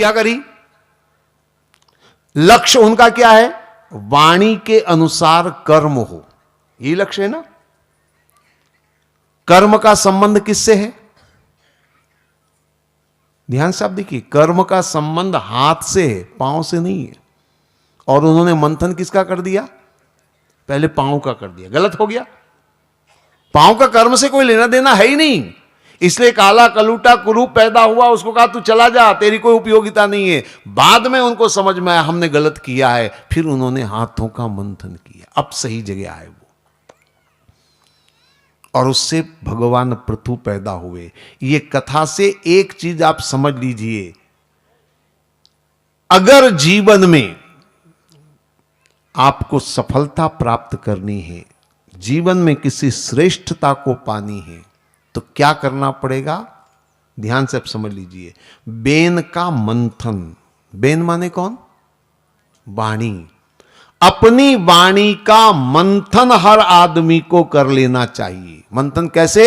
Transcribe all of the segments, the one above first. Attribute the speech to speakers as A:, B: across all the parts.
A: क्या करी? लक्ष्य उनका क्या है? वाणी के अनुसार कर्म हो, यही लक्ष्य है ना। कर्म का संबंध किससे है? ध्यान से आप देखिए, कर्म का संबंध हाथ से है, पांव से नहीं है। और उन्होंने मंथन किसका कर दिया? पहले पांव का कर दिया। गलत हो गया। पांव का कर्म से कोई लेना देना है ही नहीं। इसलिए काला कलूटा कुरूप पैदा हुआ, उसको कहा तू चला जा, तेरी कोई उपयोगिता नहीं है। बाद में उनको समझ में आया हमने गलत किया है, फिर उन्होंने हाथों का मंथन किया, अब सही जगह आए वो, और उससे भगवान पृथु पैदा हुए। ये कथा से एक चीज आप समझ लीजिए, अगर जीवन में आपको सफलता प्राप्त करनी है, जीवन में किसी श्रेष्ठता को पानी है, तो क्या करना पड़ेगा? ध्यान से आप समझ लीजिए। बेन का मंथन, बेन माने कौन? वाणी। अपनी वाणी का मंथन हर आदमी को कर लेना चाहिए। मंथन कैसे?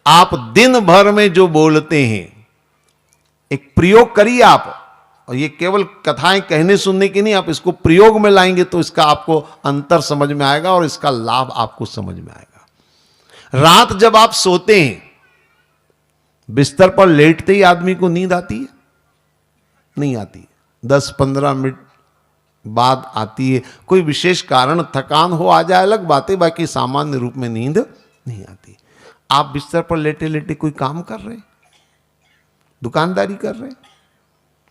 A: आप दिन भर में जो बोलते हैं, एक प्रयोग करिए आप। और ये केवल कथाएं कहने सुनने की नहीं, आप इसको प्रयोग में लाएंगे तो इसका आपको अंतर समझ में आएगा और इसका लाभ आपको समझ में आएगा। रात जब आप सोते हैं, बिस्तर पर लेटते ही आदमी को नींद आती है? नहीं आती। 10-15 मिनट बाद आती है। कोई विशेष कारण, थकान हो, आ जाए अलग बातें, बाकी सामान्य रूप में नींद नहीं आती। आप बिस्तर पर लेटे लेटे कोई काम कर रहे हैं, दुकानदारी कर रहे हैं,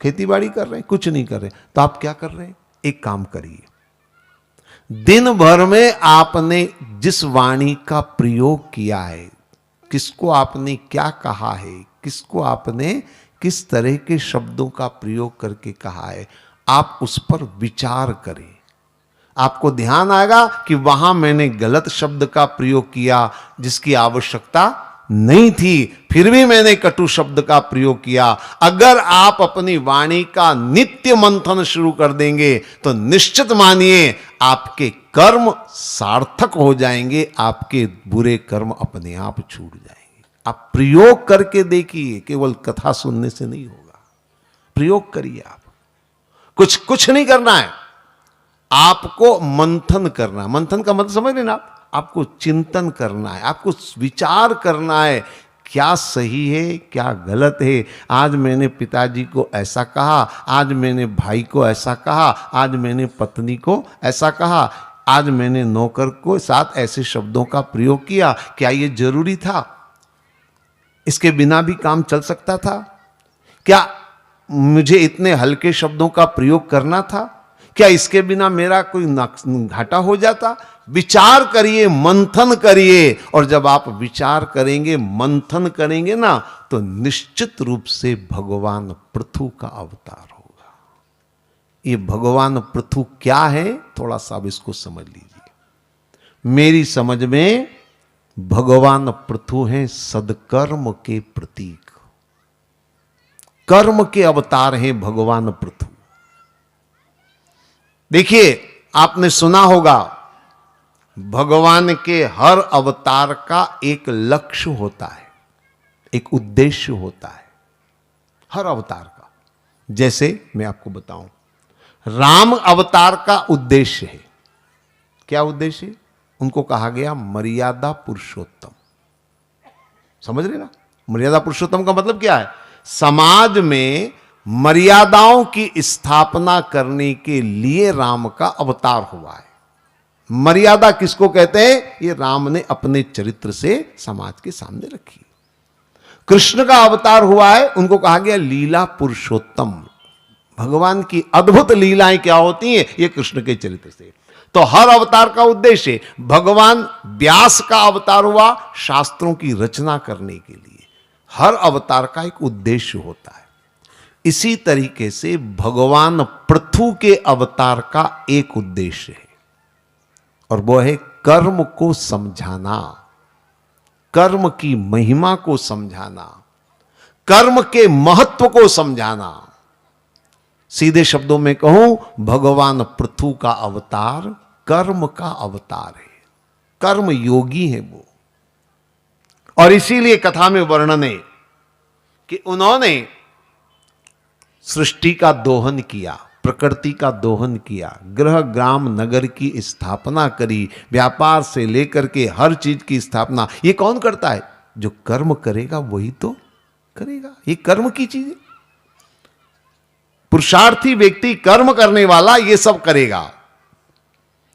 A: खेतीबाड़ी कर रहे हैं, कुछ नहीं कर रहे, तो आप क्या कर रहे हैं? एक काम करिए, दिन भर में आपने जिस वाणी का प्रयोग किया है, किसको आपने क्या कहा है, किसको आपने किस तरह के शब्दों का प्रयोग करके कहा है, आप उस पर विचार करें। आपको ध्यान आएगा कि वहां मैंने गलत शब्द का प्रयोग किया जिसकी आवश्यकता नहीं थी, फिर भी मैंने कटु शब्द का प्रयोग किया। अगर आप अपनी वाणी का नित्य मंथन शुरू कर देंगे तो निश्चित मानिए आपके कर्म सार्थक हो जाएंगे, आपके बुरे कर्म अपने आप छूट जाएंगे। आप प्रयोग करके देखिए, केवल कथा सुनने से नहीं होगा, प्रयोग करिए। आप कुछ नहीं करना है, आपको मंथन करना है। मंथन का मतलब समझ लेना, आपको चिंतन करना है, आपको विचार करना है, क्या सही है क्या गलत है। आज मैंने पिताजी को ऐसा कहा, आज मैंने भाई को ऐसा कहा, आज मैंने पत्नी को ऐसा कहा, आज मैंने नौकर को साथ ऐसे शब्दों का प्रयोग किया, क्या ये जरूरी था? इसके बिना भी काम चल सकता था? क्या मुझे इतने हल्के शब्दों का प्रयोग करना था? क्या इसके बिना मेरा कोई घाटा हो जाता? विचार करिए, मंथन करिए, और जब आप विचार करेंगे, मंथन करेंगे ना, तो निश्चित रूप से भगवान पृथु का अवतार होगा। ये भगवान पृथु क्या है, थोड़ा सा अब इसको समझ लीजिए। मेरी समझ में भगवान पृथु हैं सदकर्म के प्रतीक, कर्म के अवतार हैं भगवान पृथु। देखिए, आपने सुना होगा भगवान के हर अवतार का एक लक्ष्य होता है, एक उद्देश्य होता है, हर अवतार का। जैसे मैं आपको बताऊं, राम अवतार का उद्देश्य है, क्या उद्देश्य है? उनको कहा गया मर्यादा पुरुषोत्तम। समझ रहे ना? मर्यादा पुरुषोत्तम का मतलब क्या है? समाज में मर्यादाओं की स्थापना करने के लिए राम का अवतार हुआ है। मर्यादा किसको कहते हैं? ये राम ने अपने चरित्र से समाज के सामने रखी। कृष्ण का अवतार हुआ है, उनको कहा गया लीला पुरुषोत्तम। भगवान की अद्भुत लीलाएं क्या होती हैं, ये कृष्ण के चरित्र से। तो हर अवतार का उद्देश्य, भगवान व्यास का अवतार हुआ शास्त्रों की रचना करने के लिए। हर अवतार का एक उद्देश्य होता है। इसी तरीके से भगवान पृथु के अवतार का एक उद्देश्य है, और वो है कर्म को समझाना, कर्म की महिमा को समझाना, कर्म के महत्व को समझाना। सीधे शब्दों में कहूं, भगवान पृथु का अवतार कर्म का अवतार है, कर्म योगी है वो। और इसीलिए कथा में वर्णन है कि उन्होंने सृष्टि का दोहन किया, प्रकृति का दोहन किया, गृह ग्राम नगर की स्थापना करी, व्यापार से लेकर के हर चीज की स्थापना। ये कौन करता है? जो कर्म करेगा वही तो करेगा। ये कर्म की चीज है। पुरुषार्थी व्यक्ति, कर्म करने वाला ये सब करेगा।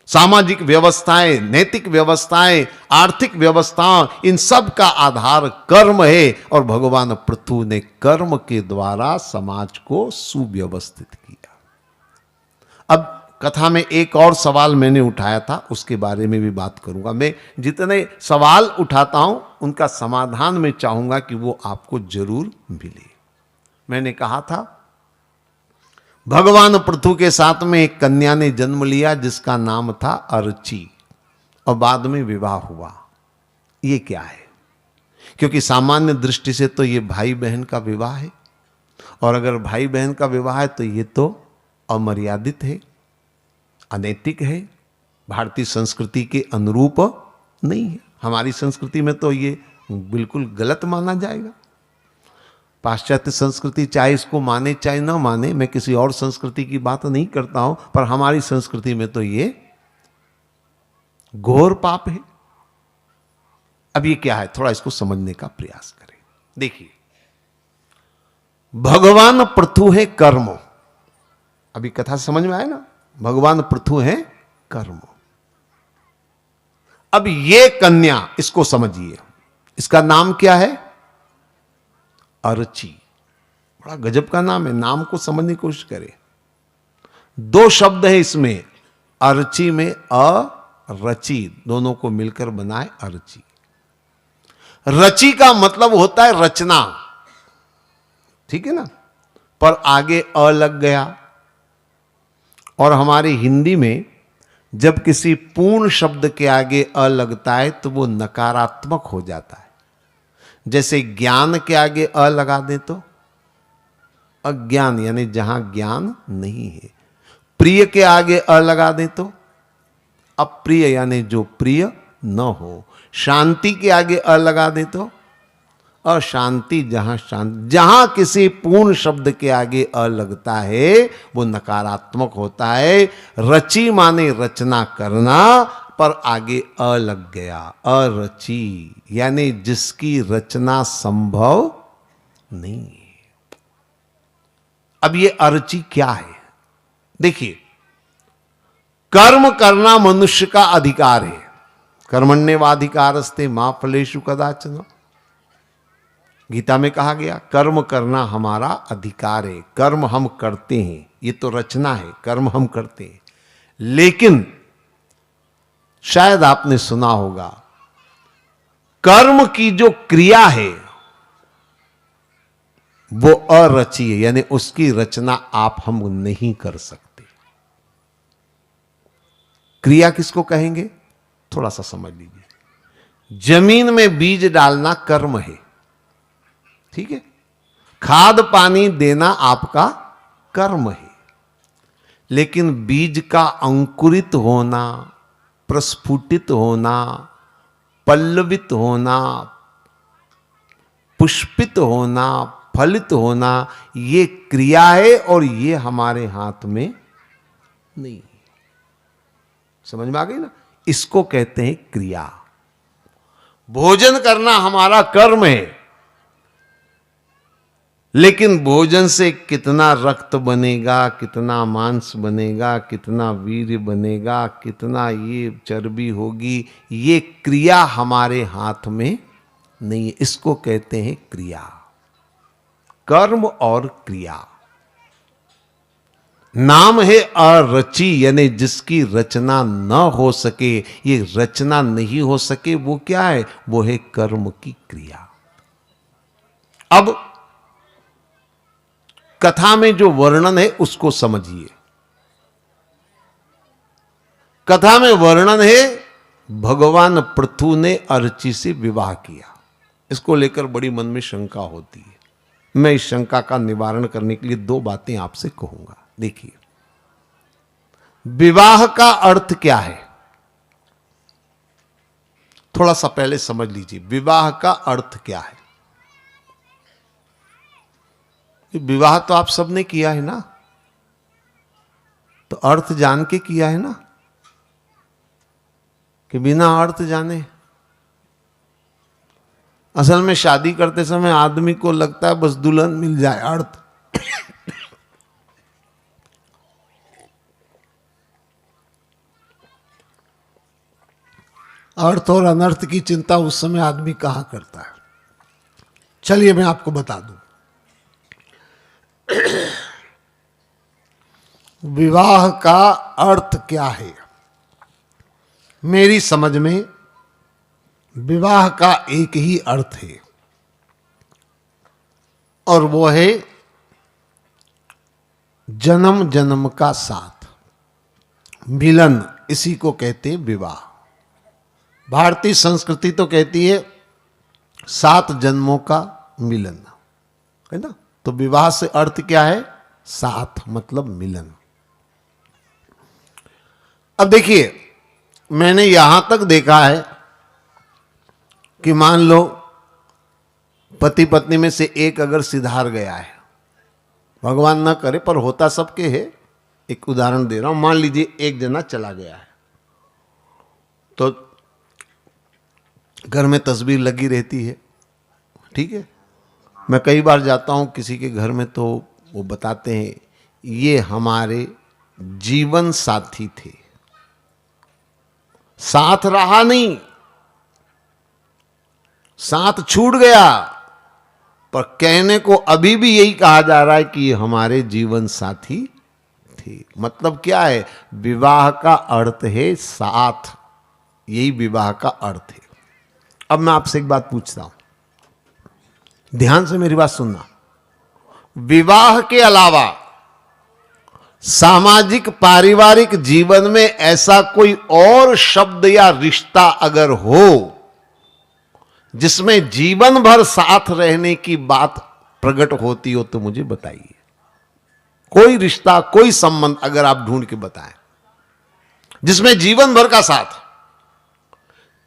A: सामाजिक व्यवस्थाएं, नैतिक व्यवस्थाएं, आर्थिक व्यवस्थाएं, इन सब का आधार कर्म है। और भगवान पृथु ने कर्म के द्वारा समाज को सुव्यवस्थित किया। अब कथा में एक और सवाल मैंने उठाया था, उसके बारे में भी बात करूंगा। मैं जितने सवाल उठाता हूं उनका समाधान मैं चाहूंगा कि वो आपको जरूर मिले। मैंने कहा था भगवान पृथु के साथ में एक कन्या ने जन्म लिया जिसका नाम था अर्ची, और बाद में विवाह हुआ। ये क्या है? क्योंकि सामान्य दृष्टि से तो ये भाई बहन का विवाह है, और अगर भाई बहन का विवाह है तो ये तो अमर्यादित है, अनैतिक है, भारतीय संस्कृति के अनुरूप नहीं है। हमारी संस्कृति में तो ये बिल्कुल गलत माना जाएगा। पाश्चात्य संस्कृति चाहे इसको माने चाहे ना माने, मैं किसी और संस्कृति की बात नहीं करता हूं, पर हमारी संस्कृति में तो ये घोर पाप है। अब ये क्या है, थोड़ा इसको समझने का प्रयास करें। देखिए, भगवान पृथु है कर्म। अभी कथा समझ में आए ना? भगवान पृथु है कर्म। अब ये कन्या, इसको समझिए, इसका नाम क्या है? अर्ची। बड़ा गजब का नाम है, नाम को समझने की कोशिश करें। दो शब्द है इसमें, अर्ची में रची, दोनों को मिलकर बनाए अर्ची। रची का मतलब होता है रचना, ठीक है ना? पर आगे अ लग गया। और हमारी हिंदी में जब किसी पूर्ण शब्द के आगे अ लगता है तो वो नकारात्मक हो जाता है। जैसे ज्ञान के आगे अ लगा दे तो अज्ञान, यानी जहां ज्ञान नहीं है। प्रिय के आगे अ लगा दे तो अप्रिय, यानी जो प्रिय न हो। शांति के आगे अ लगा दे तो अशांति, जहां शांति। जहां किसी पूर्ण शब्द के आगे अ लगता है वो नकारात्मक होता है। रची माने रचना करना, पर आगे अ लग गया, अरची, यानी जिसकी रचना संभव नहीं है। अब ये अर्ची क्या है? देखिए, कर्म करना मनुष्य का अधिकार है। कर्मण्येवाधिकारस्ते मा फलेषु कदाचन। गीता में कहा गया कर्म करना हमारा अधिकार है। कर्म हम करते हैं, ये तो रचना है, कर्म हम करते हैं। लेकिन शायद आपने सुना होगा, कर्म की जो क्रिया है वो अरची है, यानी उसकी रचना आप हम नहीं कर सकते। क्रिया किसको कहेंगे? थोड़ा सा समझ लीजिए। जमीन में बीज डालना कर्म है, ठीक है? खाद पानी देना आपका कर्म है। लेकिन बीज का अंकुरित होना, प्रस्फुटित होना, पल्लवित होना, पुष्पित होना, फलित होना, ये क्रिया है, और ये हमारे हाथ में नहीं। समझ में आ गई ना? इसको कहते हैं क्रिया। भोजन करना हमारा कर्म है, लेकिन भोजन से कितना रक्त बनेगा, कितना मांस बनेगा, कितना वीर्य बनेगा, कितना ये चर्बी होगी, ये क्रिया हमारे हाथ में नहीं है। इसको कहते हैं क्रिया। कर्म और क्रिया। नाम है अरची, यानी जिसकी रचना न हो सके। ये रचना नहीं हो सके वो क्या है? वो है कर्म की क्रिया। अब कथा में जो वर्णन है उसको समझिए। कथा में वर्णन है भगवान पृथु ने अर्ची से विवाह किया। इसको लेकर बड़ी मन में शंका होती है। मैं इस शंका का निवारण करने के लिए दो बातें आपसे कहूंगा। देखिए, विवाह का अर्थ क्या है? थोड़ा सा पहले समझ लीजिए, विवाह का अर्थ क्या है? विवाह तो आप सबने किया है ना, तो अर्थ जान के किया है ना, कि बिना अर्थ जाने? असल में शादी करते समय आदमी को लगता है बस दुल्हन मिल जाए, अर्थ अर्थ और अनर्थ की चिंता उस समय आदमी कहां करता है। चलिए मैं आपको बता दूं, विवाह का अर्थ क्या है। मेरी समझ में विवाह का एक ही अर्थ है, और वो है जन्म जन्म का साथ, मिलन। इसी को कहते हैं विवाह। भारतीय संस्कृति तो कहती है 7 जन्मों का मिलन, है ना। तो विवाह से अर्थ क्या है? साथ, मतलब मिलन। अब देखिए, मैंने यहां तक देखा है कि मान लो पति पत्नी में से एक अगर सिधार गया है, भगवान ना करे पर होता सबके है, एक उदाहरण दे रहा हूं। मान लीजिए एक जना चला गया है, तो घर में तस्वीर लगी रहती है, ठीक है। मैं कई बार जाता हूं किसी के घर में, तो वो बताते हैं ये हमारे जीवन साथी थे, साथ रहा नहीं, साथ छूट गया, पर कहने को अभी भी यही कहा जा रहा है कि ये हमारे जीवन साथी थे। मतलब क्या है? विवाह का अर्थ है साथ, यही विवाह का अर्थ है। अब मैं आपसे एक बात पूछता हूं, ध्यान से मेरी बात सुनना। विवाह के अलावा सामाजिक पारिवारिक जीवन में ऐसा कोई और शब्द या रिश्ता अगर हो जिसमें जीवन भर साथ रहने की बात प्रकट होती हो, तो मुझे बताइए। कोई रिश्ता, कोई संबंध अगर आप ढूंढ के बताएं जिसमें जीवन भर का साथ,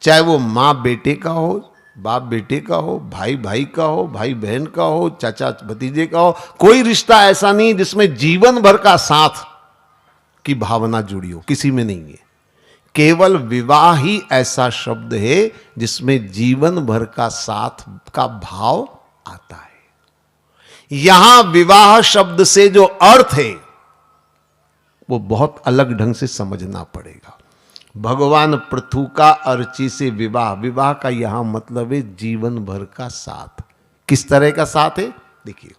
A: चाहे वो मां बेटे का हो, बाप बेटे का हो, भाई भाई का हो, भाई बहन का हो, चाचा भतीजे का हो, कोई रिश्ता ऐसा नहीं जिसमें जीवन भर का साथ की भावना जुड़ी हो, किसी में नहीं है। केवल विवाह ही ऐसा शब्द है जिसमें जीवन भर का साथ का भाव आता है। यहां विवाह शब्द से जो अर्थ है वो बहुत अलग ढंग से समझना पड़ेगा। भगवान पृथु का अर्ची से विवाह, विवाह का यहां मतलब है जीवन भर का साथ। किस तरह का साथ है? देखिए,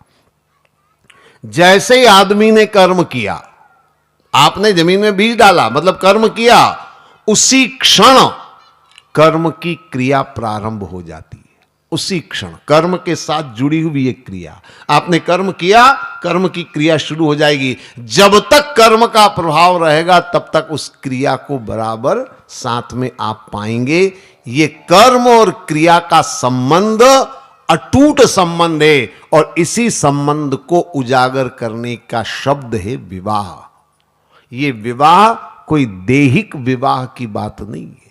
A: जैसे ही आदमी ने कर्म किया, आपने जमीन में बीज डाला, मतलब कर्म किया, उसी क्षण कर्म की क्रिया प्रारंभ हो जाती है। उसी क्षण कर्म के साथ जुड़ी हुई एक क्रिया, आपने कर्म किया, कर्म की क्रिया शुरू हो जाएगी। जब तक कर्म का प्रभाव रहेगा तब तक उस क्रिया को बराबर साथ में आप पाएंगे। ये कर्म और क्रिया का संबंध अटूट संबंध है, और इसी संबंध को उजागर करने का शब्द है विवाह। ये विवाह कोई दैहिक विवाह की बात नहीं है।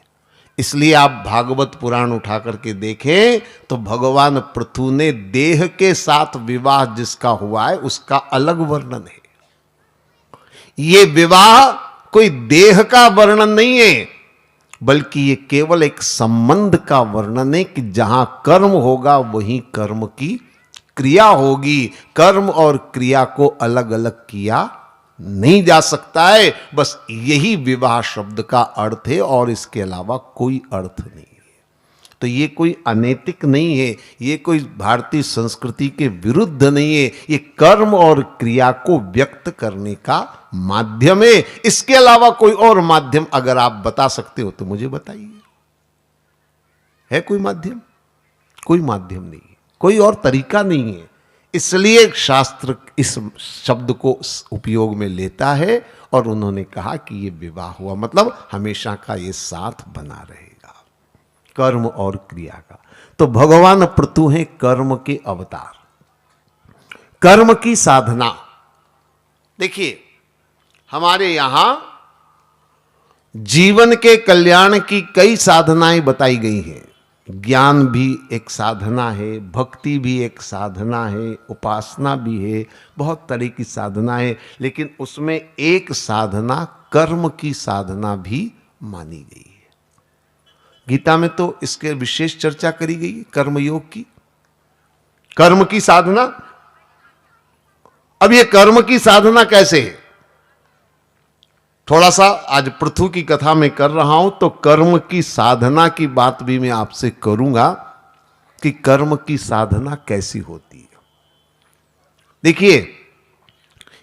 A: इसलिए आप भागवत पुराण उठा करके देखें तो भगवान पृथु ने देह के साथ विवाह जिसका हुआ है उसका अलग वर्णन है। ये विवाह कोई देह का वर्णन नहीं है, बल्कि ये केवल एक संबंध का वर्णन है कि जहां कर्म होगा वहीं कर्म की क्रिया होगी। कर्म और क्रिया को अलग अलग किया नहीं जा सकता है। बस यही विवाह शब्द का अर्थ है, और इसके अलावा कोई अर्थ नहीं है। तो ये कोई अनैतिक नहीं है, ये कोई भारतीय संस्कृति के विरुद्ध नहीं है। ये कर्म और क्रिया को व्यक्त करने का माध्यम है। इसके अलावा कोई और माध्यम अगर आप बता सकते हो तो मुझे बताइए। है कोई माध्यम? कोई माध्यम नहीं है, कोई और तरीका नहीं है। इसलिए शास्त्र इस शब्द को उपयोग में लेता है, और उन्होंने कहा कि ये विवाह हुआ मतलब हमेशा का ये साथ बना रहेगा, कर्म और क्रिया का। तो भगवान पृथु हैं कर्म के अवतार, कर्म की साधना। देखिए, हमारे यहां जीवन के कल्याण की कई साधनाएं बताई गई हैं। ज्ञान भी एक साधना है, भक्ति भी एक साधना है, उपासना भी है, बहुत तरह की साधना है, लेकिन उसमें एक साधना कर्म की साधना भी मानी गई है। गीता में तो इसके विशेष चर्चा करी गई है कर्मयोग की, कर्म की साधना। अब ये कर्म की साधना कैसे है, थोड़ा सा आज पृथु की कथा में कर रहा हूं, तो कर्म की साधना की बात भी मैं आपसे करूंगा कि कर्म की साधना कैसी होती है। देखिए,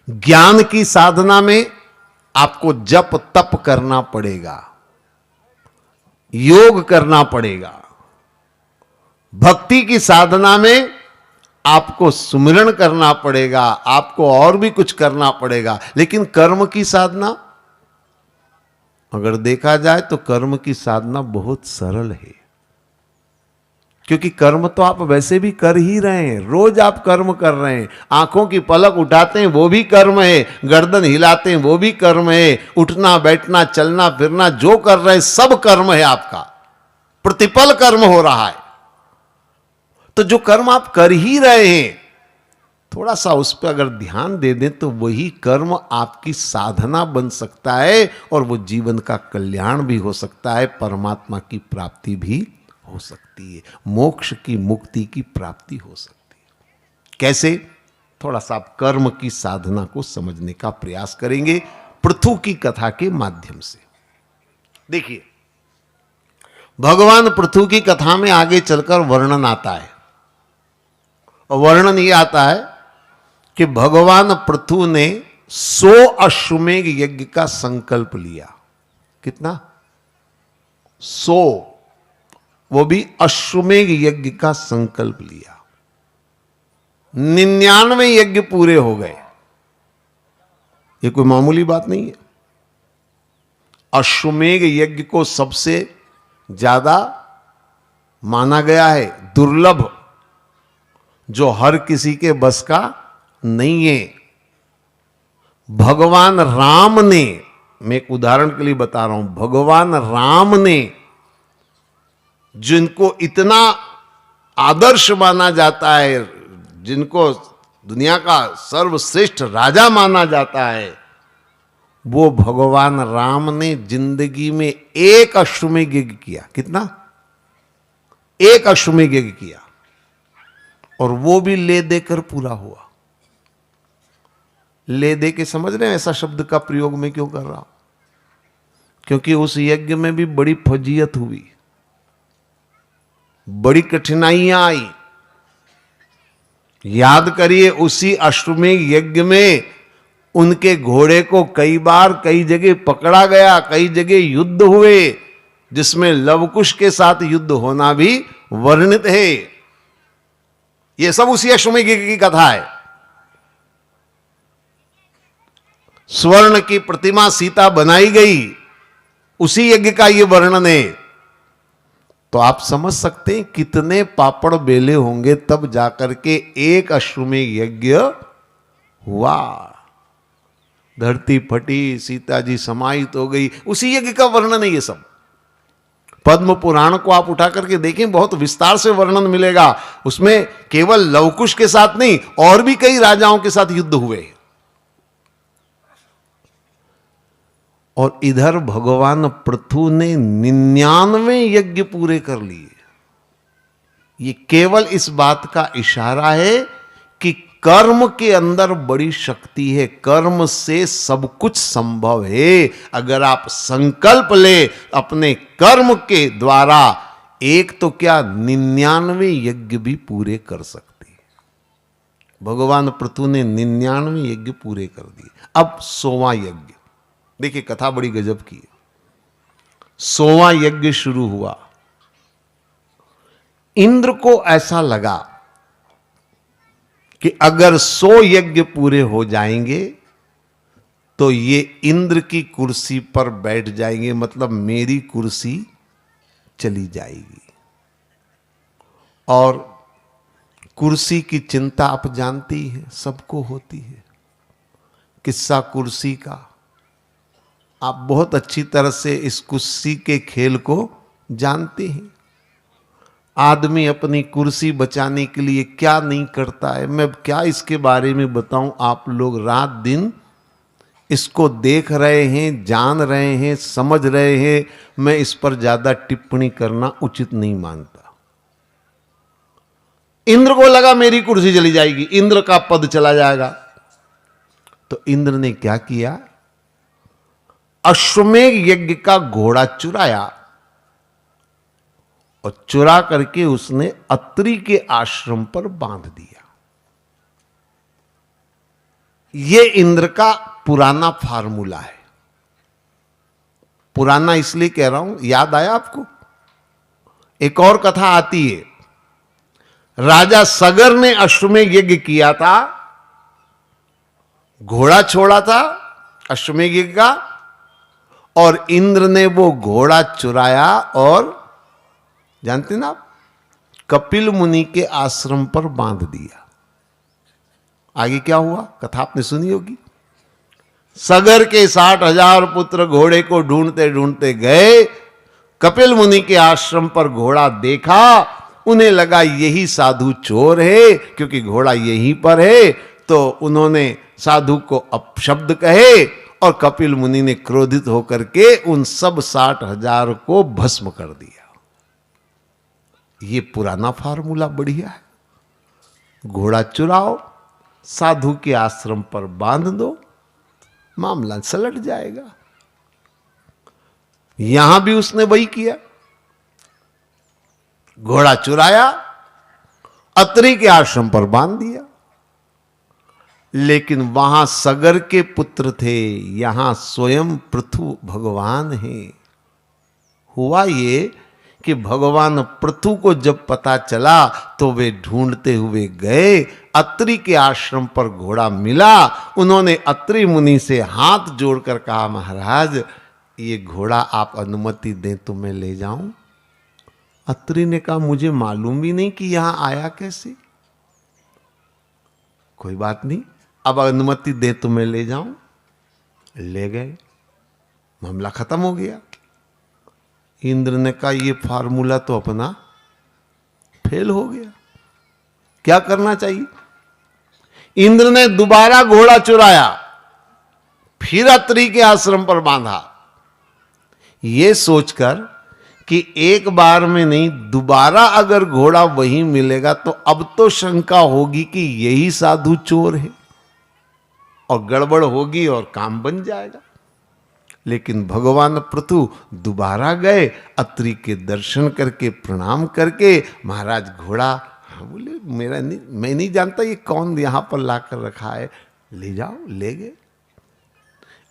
A: ज्ञान की साधना में आपको जप तप करना पड़ेगा, योग करना पड़ेगा। भक्ति की साधना में आपको सुमिरन करना पड़ेगा, आपको और भी कुछ करना पड़ेगा। लेकिन कर्म की साधना अगर देखा जाए तो कर्म की साधना बहुत सरल है, क्योंकि कर्म तो आप वैसे भी कर ही रहे हैं, रोज आप कर्म कर रहे हैं। आंखों की पलक उठाते हैं वो भी कर्म है, गर्दन हिलाते हैं वो भी कर्म है, उठना बैठना चलना फिरना जो कर रहे हैं सब कर्म है, आपका प्रतिपल कर्म हो रहा है। तो जो कर्म आप कर ही रहे हैं, थोड़ा सा उस पर अगर ध्यान दे दें तो वही कर्म आपकी साधना बन सकता है, और वो जीवन का कल्याण भी हो सकता है, परमात्मा की प्राप्ति भी हो सकती है, मोक्ष की मुक्ति की प्राप्ति हो सकती है। कैसे? थोड़ा सा आप कर्म की साधना को समझने का प्रयास करेंगे पृथु की कथा के माध्यम से। देखिए, भगवान पृथु की कथा में आगे चलकर वर्णन आता है, और वर्णन ये आता है कि भगवान पृथु ने 100 अश्वमेघ यज्ञ का संकल्प लिया। कितना? 100, वो भी अश्वमेघ यज्ञ का संकल्प लिया। 99 यज्ञ पूरे हो गए। ये कोई मामूली बात नहीं है। अश्वमेघ यज्ञ को सबसे ज्यादा माना गया है, दुर्लभ, जो हर किसी के बस का नहीं है। भगवान राम ने, मैं एक उदाहरण के लिए बता रहा हूं, भगवान राम ने, जिनको इतना आदर्श माना जाता है, जिनको दुनिया का सर्वश्रेष्ठ राजा माना जाता है, वो भगवान राम ने जिंदगी में एक अश्वमेघ यज्ञ किया। कितना? एक अश्वमेघ यज्ञ किया, और वो भी ले देकर पूरा हुआ। ले दे के समझ रहे हैं ऐसा शब्द का प्रयोग मैं क्यों कर रहा हूं? क्योंकि उस यज्ञ में भी बड़ी फजीयत हुई, बड़ी कठिनाइयां आई। याद करिए, उसी अश्वमेघ यज्ञ में उनके घोड़े को कई बार कई जगह पकड़ा गया, कई जगह युद्ध हुए, जिसमें लवकुश के साथ युद्ध होना भी वर्णित है। यह सब उसी अश्वमेघ यज्ञ की कथा है। स्वर्ण की प्रतिमा सीता बनाई गई, उसी यज्ञ का यह वर्णन है। तो आप समझ सकते हैं कितने पापड़ बेले होंगे तब जाकर के एक अश्वमेघ यज्ञ हुआ। धरती फटी, सीता जी समाहित हो गई, उसी यज्ञ का वर्णन है ये सब। पद्म पुराण को आप उठा करके देखें, बहुत विस्तार से वर्णन मिलेगा। उसमें केवल लवकुश के साथ नहीं, और भी कई राजाओं के साथ युद्ध हुए। और इधर भगवान पृथु ने 99 यज्ञ पूरे कर लिए। ये केवल इस बात का इशारा है कि कर्म के अंदर बड़ी शक्ति है, कर्म से सब कुछ संभव है। अगर आप संकल्प ले अपने कर्म के द्वारा, एक तो क्या 99 यज्ञ भी पूरे कर सकते हैं। भगवान पृथु ने 99 यज्ञ पूरे कर दिए। अब 100वां यज्ञ, देखिए कथा बड़ी गजब की है। 100वां यज्ञ शुरू हुआ। इंद्र को ऐसा लगा कि अगर 100 यज्ञ पूरे हो जाएंगे तो ये इंद्र की कुर्सी पर बैठ जाएंगे, मतलब मेरी कुर्सी चली जाएगी। और कुर्सी की चिंता आप जानती है, सबको होती है। किस्सा कुर्सी का, आप बहुत अच्छी तरह से इस कुर्सी के खेल को जानते हैं। आदमी अपनी कुर्सी बचाने के लिए क्या नहीं करता है, मैं क्या इसके बारे में बताऊं। आप लोग रात दिन इसको देख रहे हैं, जान रहे हैं, समझ रहे हैं। मैं इस पर ज्यादा टिप्पणी करना उचित नहीं मानता। इंद्र को लगा मेरी कुर्सी चली जाएगी, इंद्र का पद चला जाएगा, तो इंद्र ने क्या किया, अश्वमेध यज्ञ का घोड़ा चुराया और चुरा करके उसने अत्रि के आश्रम पर बांध दिया। यह इंद्र का पुराना फार्मूला है। पुराना इसलिए कह रहा हूं, याद आया आपको? एक और कथा आती है, राजा सगर ने अश्वमेध यज्ञ किया था, घोड़ा छोड़ा था अश्वमेध यज्ञ का, और इंद्र ने वो घोड़ा चुराया और जानते ना आप, कपिल मुनि के आश्रम पर बांध दिया। आगे क्या हुआ, कथा आपने सुनी होगी। सगर के 60,000 पुत्र घोड़े को ढूंढते ढूंढते गए, कपिल मुनि के आश्रम पर घोड़ा देखा, उन्हें लगा यही साधु चोर है, क्योंकि घोड़ा यहीं पर है। तो उन्होंने साधु को अपशब्द कहे और कपिल मुनि ने क्रोधित होकर के उन सब 60,000 को भस्म कर दिया। ये पुराना फार्मूला बढ़िया है। घोड़ा चुराओ, साधु के आश्रम पर बांध दो, मामला सलट जाएगा। यहां भी उसने वही किया, घोड़ा चुराया, अत्रि के आश्रम पर बांध दिया। लेकिन वहां सगर के पुत्र थे, यहां स्वयं पृथु भगवान है। हुआ ये कि भगवान पृथु को जब पता चला तो वे ढूंढते हुए गए, अत्रि के आश्रम पर घोड़ा मिला। उन्होंने अत्रि मुनि से हाथ जोड़कर कहा, महाराज ये घोड़ा आप अनुमति दें तो मैं ले जाऊं। अत्रि ने कहा, मुझे मालूम भी नहीं कि यहां आया कैसे। कोई बात नहीं, अब अनुमति दे तो मैं ले जाऊं। ले गए, मामला खत्म हो गया। इंद्र ने कहा, ये फार्मूला तो अपना फेल हो गया, क्या करना चाहिए। इंद्र ने दोबारा घोड़ा चुराया, फिर अत्रि के आश्रम पर बांधा, यह सोचकर कि एक बार में नहीं, दोबारा अगर घोड़ा वहीं मिलेगा तो अब तो शंका होगी कि यही साधु चोर है, और गड़बड़ होगी और काम बन जाएगा। लेकिन भगवान पृथु दोबारा गए, अत्रि के दर्शन करके प्रणाम करके, महाराज घोड़ा, हाँ बोले मेरा नहीं, मैं नहीं जानता ये कौन यहां पर लाकर रखा है, ले जाओ। ले गए।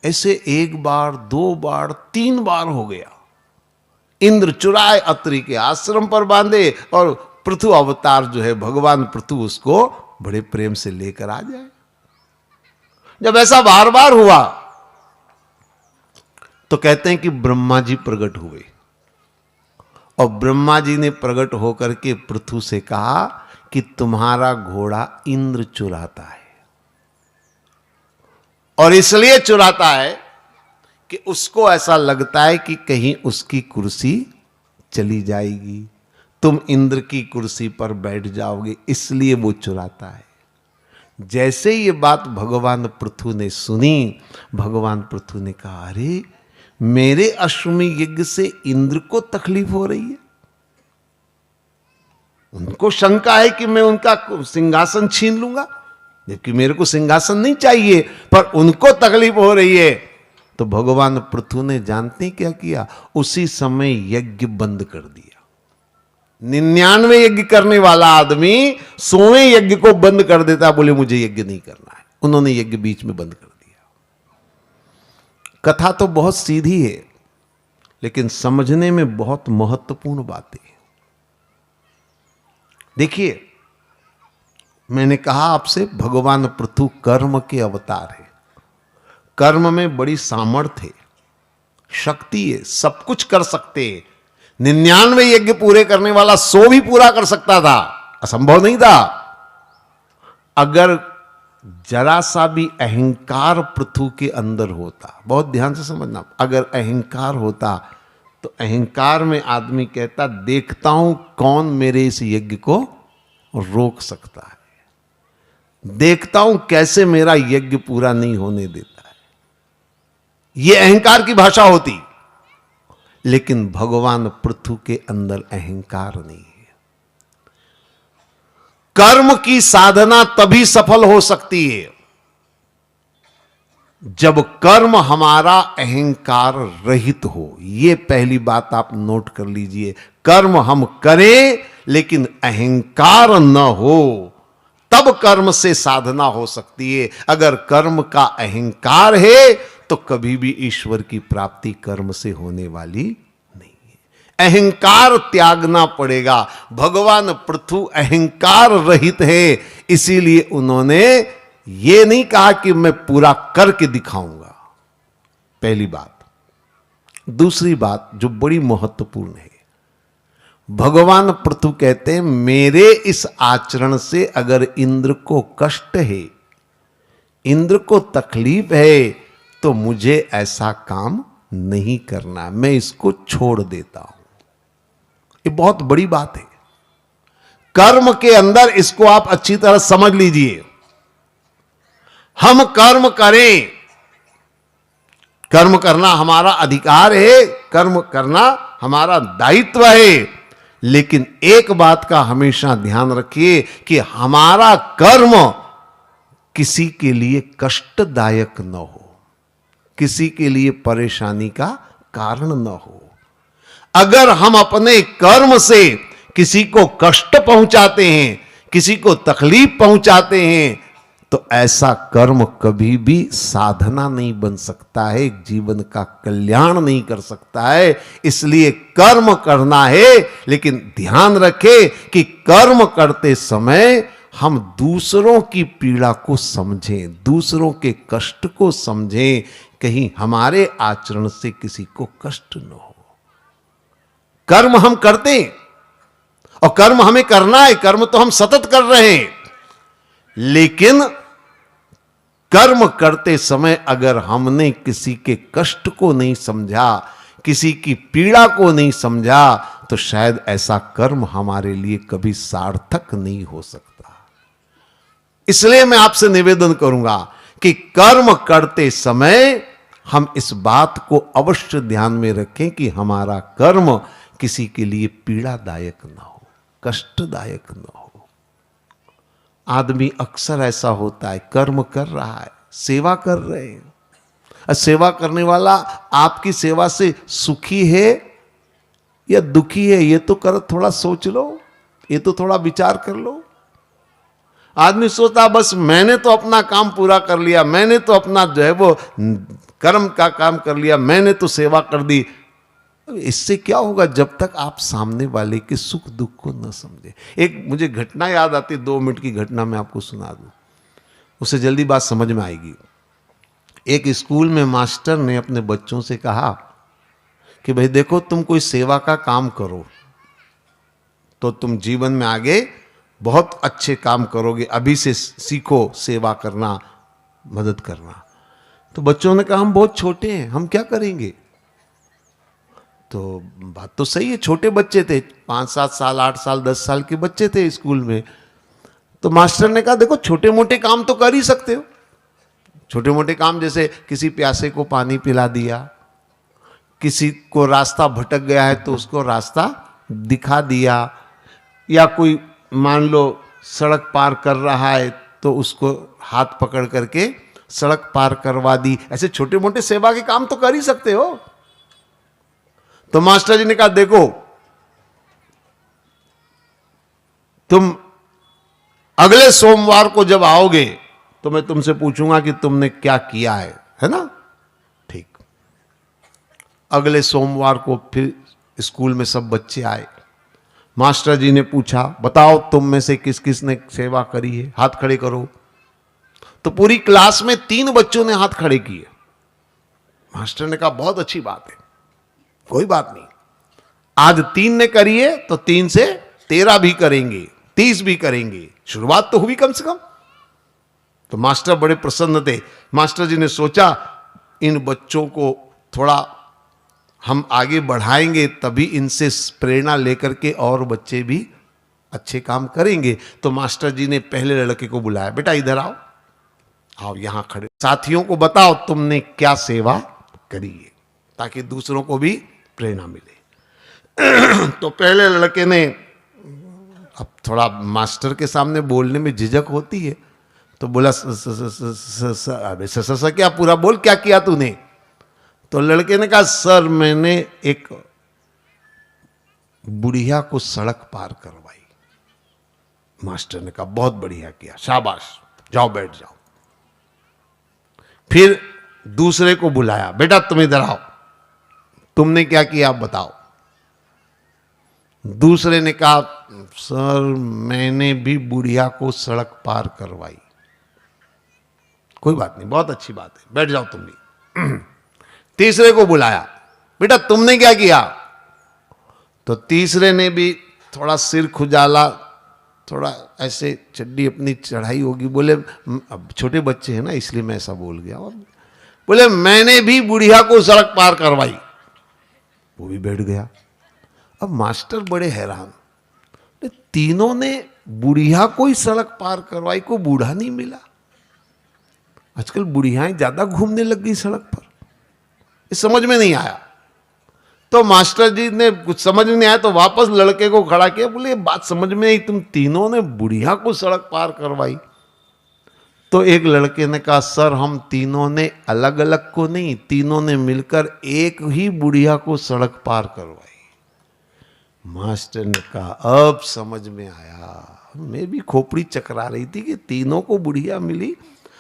A: ऐसे एक बार, 2 बार, 3 बार हो गया। इंद्र चुराए, अत्रि के आश्रम पर बांधे, और पृथु अवतार जो है भगवान पृथु उसको बड़े प्रेम से लेकर आ जाए। जब ऐसा बार बार हुआ तो कहते हैं कि ब्रह्मा जी प्रकट हुए, और ब्रह्मा जी ने प्रकट होकर के पृथु से कहा कि तुम्हारा घोड़ा इंद्र चुराता है, और इसलिए चुराता है कि उसको ऐसा लगता है कि कहीं उसकी कुर्सी चली जाएगी, तुम इंद्र की कुर्सी पर बैठ जाओगे, इसलिए वो चुराता है। जैसे ये बात भगवान पृथु ने सुनी, भगवान पृथु ने कहा, अरे मेरे अश्वमेध यज्ञ से इंद्र को तकलीफ हो रही है, उनको शंका है कि मैं उनका सिंहासन छीन लूंगा, जबकि मेरे को सिंहासन नहीं चाहिए, पर उनको तकलीफ हो रही है। तो भगवान पृथु ने जानते क्या किया, उसी समय यज्ञ बंद कर दिया। 99 यज्ञ करने वाला आदमी 100वें यज्ञ को बंद कर देता, बोले मुझे यज्ञ नहीं करना है। उन्होंने यज्ञ बीच में बंद कर दिया। कथा तो बहुत सीधी है, लेकिन समझने में बहुत महत्वपूर्ण बातें हैं। देखिए, मैंने कहा आपसे, भगवान पृथु कर्म के अवतार है। कर्म में बड़ी सामर्थ्य है, शक्ति है, सब कुछ कर सकते हैं। 99 यज्ञ पूरे करने वाला 100 भी पूरा कर सकता था, असंभव नहीं था। अगर जरा सा भी अहंकार पृथु के अंदर होता, बहुत ध्यान से समझना, अगर अहंकार होता तो अहंकार में आदमी कहता देखता हूं कौन मेरे इस यज्ञ को रोक सकता है, देखता हूं कैसे मेरा यज्ञ पूरा नहीं होने देता है। यह अहंकार की भाषा होती। लेकिन भगवान पृथु के अंदर अहंकार नहीं है। कर्म की साधना तभी सफल हो सकती है जब कर्म हमारा अहंकार रहित हो। यह पहली बात आप नोट कर लीजिए। कर्म हम करें लेकिन अहंकार न हो, तब कर्म से साधना हो सकती है। अगर कर्म का अहंकार है तो कभी भी ईश्वर की प्राप्ति कर्म से होने वाली नहीं है। अहंकार त्यागना पड़ेगा। भगवान पृथु अहंकार रहित है, इसीलिए उन्होंने ये नहीं कहा कि मैं पूरा करके दिखाऊंगा। पहली बात। दूसरी बात जो बड़ी महत्वपूर्ण है, भगवान पृथु कहते हैं मेरे इस आचरण से अगर इंद्र को कष्ट है, इंद्र को तकलीफ है, तो मुझे ऐसा काम नहीं करना, मैं इसको छोड़ देता हूं। ये बहुत बड़ी बात है। कर्म के अंदर इसको आप अच्छी तरह समझ लीजिए। हम कर्म करें, कर्म करना हमारा अधिकार है, कर्म करना हमारा दायित्व है, लेकिन एक बात का हमेशा ध्यान रखिए कि हमारा कर्म किसी के लिए कष्टदायक न हो, किसी के लिए परेशानी का कारण न हो। अगर हम अपने कर्म से किसी को कष्ट पहुंचाते हैं, किसी को तकलीफ पहुंचाते हैं, तो ऐसा कर्म कभी भी साधना नहीं बन सकता है, जीवन का कल्याण नहीं कर सकता है। इसलिए कर्म करना है, लेकिन ध्यान रखें कि कर्म करते समय हम दूसरों की पीड़ा को समझें, दूसरों के कष्ट को समझें, कहीं हमारे आचरण से किसी को कष्ट न हो। कर्म हम करते हैं और कर्म हमें करना है, कर्म तो हम सतत कर रहे हैं, लेकिन कर्म करते समय अगर हमने किसी के कष्ट को नहीं समझा, किसी की पीड़ा को नहीं समझा, तो शायद ऐसा कर्म हमारे लिए कभी सार्थक नहीं हो सकता। इसलिए मैं आपसे निवेदन करूंगा कि कर्म करते समय हम इस बात को अवश्य ध्यान में रखें कि हमारा कर्म किसी के लिए पीड़ादायक ना हो, कष्टदायक ना हो। आदमी अक्सर ऐसा होता है, कर्म कर रहा है, सेवा कर रहे हैं, सेवा करने वाला आपकी सेवा से सुखी है या दुखी है, ये तो कर थोड़ा सोच लो, ये तो थोड़ा विचार कर लो। आदमी सोचता बस मैंने तो अपना काम पूरा कर लिया, मैंने तो अपना जो है वो कर्म का काम कर लिया, मैंने तो सेवा कर दी। इससे क्या होगा जब तक आप सामने वाले के सुख दुख को न समझे। एक मुझे घटना याद आती, 2 मिनट की घटना मैं आपको सुना दूं, उससे जल्दी बात समझ में आएगी। एक स्कूल में मास्टर ने अपने बच्चों से कहा कि भाई देखो, तुम कोई सेवा का काम करो तो तुम जीवन में आगे बहुत अच्छे काम करोगे, अभी से सीखो सेवा करना, मदद करना। तो बच्चों ने कहा हम बहुत छोटे हैं, हम क्या करेंगे। तो बात तो सही है, छोटे बच्चे थे, 5-7 साल 8 साल 10 साल के बच्चे थे स्कूल में। तो मास्टर ने कहा देखो छोटे मोटे काम तो कर ही सकते हो, छोटे मोटे काम जैसे किसी प्यासे को पानी पिला दिया, किसी को रास्ता भटक गया है तो उसको रास्ता दिखा दिया, या कोई मान लो सड़क पार कर रहा है तो उसको हाथ पकड़ करके सड़क पार करवा दी। ऐसे छोटे मोटे सेवा के काम तो कर ही सकते हो। तो मास्टर जी ने कहा देखो तुम अगले सोमवार को जब आओगे तो मैं तुमसे पूछूंगा कि तुमने क्या किया है ना। ठीक। अगले सोमवार को फिर स्कूल में सब बच्चे आए। मास्टर जी ने पूछा बताओ तुम में से किस किस ने सेवा करी है, हाथ खड़े करो। तो पूरी क्लास में 3 बच्चों ने हाथ खड़े किए। मास्टर ने कहा बहुत अच्छी बात है, कोई बात नहीं, आज 3 ने करी है तो 3 से 13 भी करेंगे, 30 भी करेंगे, शुरुआत तो हुई कम से कम। तो मास्टर बड़े प्रसन्न थे। मास्टर जी ने सोचा इन बच्चों को थोड़ा हम आगे बढ़ाएंगे तभी इनसे प्रेरणा लेकर के और बच्चे भी अच्छे काम करेंगे। तो मास्टर जी ने पहले लड़के को बुलाया, बेटा इधर आओ, आओ यहां खड़े, साथियों को बताओ तुमने क्या सेवा करी है, ताकि दूसरों को भी प्रेरणा मिले। तो पहले लड़के ने, अब थोड़ा मास्टर के सामने बोलने में झिझक होती है, तो बोला अबे क्या पूरा बोल, क्या किया तूने? तो लड़के ने कहा सर मैंने एक बुढ़िया को सड़क पार करवाई। मास्टर ने कहा बहुत बढ़िया किया, शाबाश, जाओ बैठ जाओ। फिर दूसरे को बुलाया, बेटा तुम इधर आओ, तुमने क्या किया आप बताओ। दूसरे ने कहा सर मैंने भी बुढ़िया को सड़क पार करवाई। कोई बात नहीं, बहुत अच्छी बात है, बैठ जाओ तुम भी। तीसरे को बुलाया, बेटा तुमने क्या किया? तो तीसरे ने भी थोड़ा सिर खुजाला, थोड़ा ऐसे चड्डी अपनी चढ़ाई होगी, बोले अब छोटे बच्चे हैं ना इसलिए मैं ऐसा बोल गया, बोले मैंने भी बुढ़िया को सड़क पार करवाई। वो भी बैठ गया। अब मास्टर बड़े हैरान, तीनों ने बुढ़िया को ही सड़क पार करवाई, को बूढ़ा नहीं मिला। आजकल बुढ़ियाएं ज्यादा घूमने लग गई सड़क पर, ये समझ में नहीं आया। तो मास्टर जी ने कुछ समझ में नहीं आया तो वापस लड़के को खड़ा किया, बोले ये बात समझ में आई, तुम तीनों ने बुढ़िया को सड़क पार करवाई। तो एक लड़के ने कहा सर हम तीनों ने अलग अलग को नहीं, तीनों ने मिलकर एक ही बुढ़िया को सड़क पार करवाई। मास्टर ने कहा अब समझ में आया, मैं भी खोपड़ी चकरा रही थी कि तीनों को बुढ़िया मिली,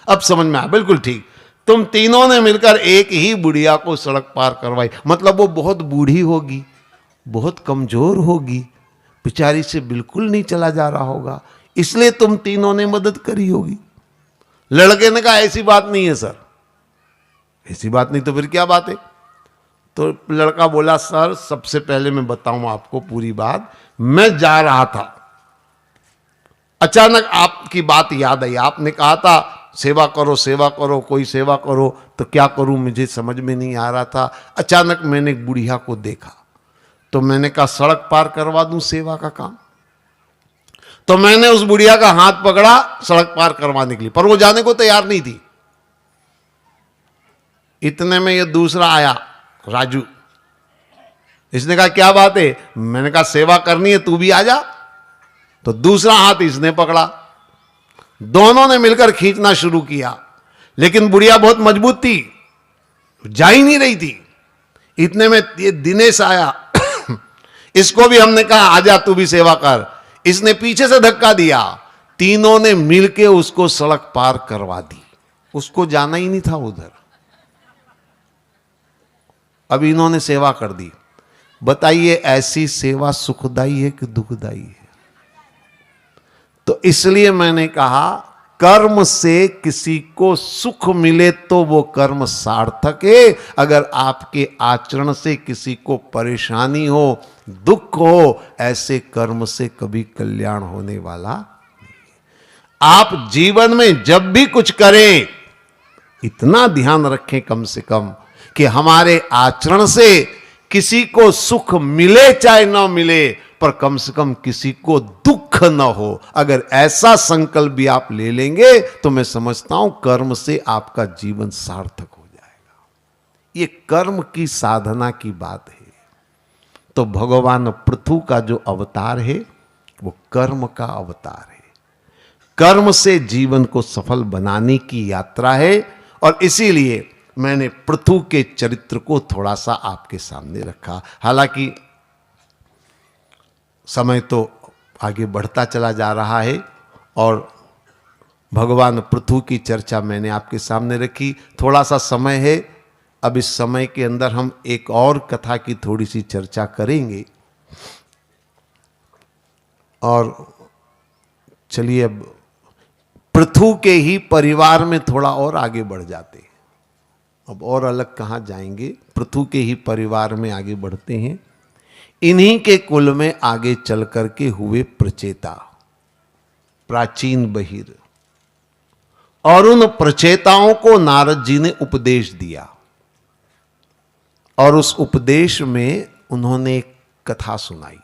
A: अब समझ में आया, बिल्कुल ठीक, तुम तीनों ने मिलकर एक ही बुढ़िया को सड़क पार करवाई। मतलब वो बहुत बूढ़ी होगी, बहुत कमजोर होगी, बेचारी से बिल्कुल नहीं चला जा रहा होगा, इसलिए तुम तीनों ने मदद करी होगी। लड़के ने कहा ऐसी बात नहीं है सर। ऐसी बात नहीं तो फिर क्या बात है? तो लड़का बोला सर सबसे पहले मैं बताऊं आपको पूरी बात, मैं जा रहा था, अचानक आपकी बात याद आई, आपने कहा था सेवा करो सेवा करो, कोई सेवा करो, तो क्या करूं मुझे समझ में नहीं आ रहा था। अचानक मैंने एक बुढ़िया को देखा तो मैंने कहा सड़क पार करवा दूं सेवा का काम। तो मैंने उस बुढ़िया का हाथ पकड़ा सड़क पार करवाने के लिए, पर वो जाने को तैयार नहीं थी। इतने में ये दूसरा आया राजू, इसने कहा क्या बात है? मैंने कहा सेवा करनी है तू भी आ जा। तो दूसरा हाथ इसने पकड़ा, दोनों ने मिलकर खींचना शुरू किया, लेकिन बुढ़िया बहुत मजबूत थी, जा ही नहीं रही थी। इतने में ये दिनेश आया इसको भी हमने कहा आजा तू भी सेवा कर, इसने पीछे से धक्का दिया, तीनों ने मिलके उसको सड़क पार करवा दी। उसको जाना ही नहीं था उधर, अब इन्होंने सेवा कर दी। बताइए ऐसी सेवा सुखदाई है कि दुखदाई है? तो इसलिए मैंने कहा कर्म से किसी को सुख मिले तो वो कर्म सार्थक है, अगर आपके आचरण से किसी को परेशानी हो, दुख हो, ऐसे कर्म से कभी कल्याण होने वाला नहीं। आप जीवन में जब भी कुछ करें इतना ध्यान रखें कम से कम कि हमारे आचरण से किसी को सुख मिले चाहे ना मिले, पर कम से कम किसी को दुख न हो। अगर ऐसा संकल्प भी आप ले लेंगे तो मैं समझता हूं कर्म से आपका जीवन सार्थक हो जाएगा। ये कर्म की साधना की बात है। तो भगवान पृथु का जो अवतार है वो कर्म का अवतार है, कर्म से जीवन को सफल बनाने की यात्रा है। और इसीलिए मैंने पृथु के चरित्र को थोड़ा सा आपके सामने रखा। हालांकि समय तो आगे बढ़ता चला जा रहा है और भगवान पृथु की चर्चा मैंने आपके सामने रखी। थोड़ा सा समय है, अब इस समय के अंदर हम एक और कथा की थोड़ी सी चर्चा करेंगे। और चलिए अब पृथु के ही परिवार में थोड़ा और आगे बढ़ जाते हैं। अब और अलग कहाँ जाएंगे, पृथु के ही परिवार में आगे बढ़ते हैं। इन्हीं के कुल में आगे चल करके हुए प्रचेता, प्राचीन बहिर, और उन प्रचेताओं को नारद जी ने उपदेश दिया। और उस उपदेश में उन्होंने एक कथा सुनाई।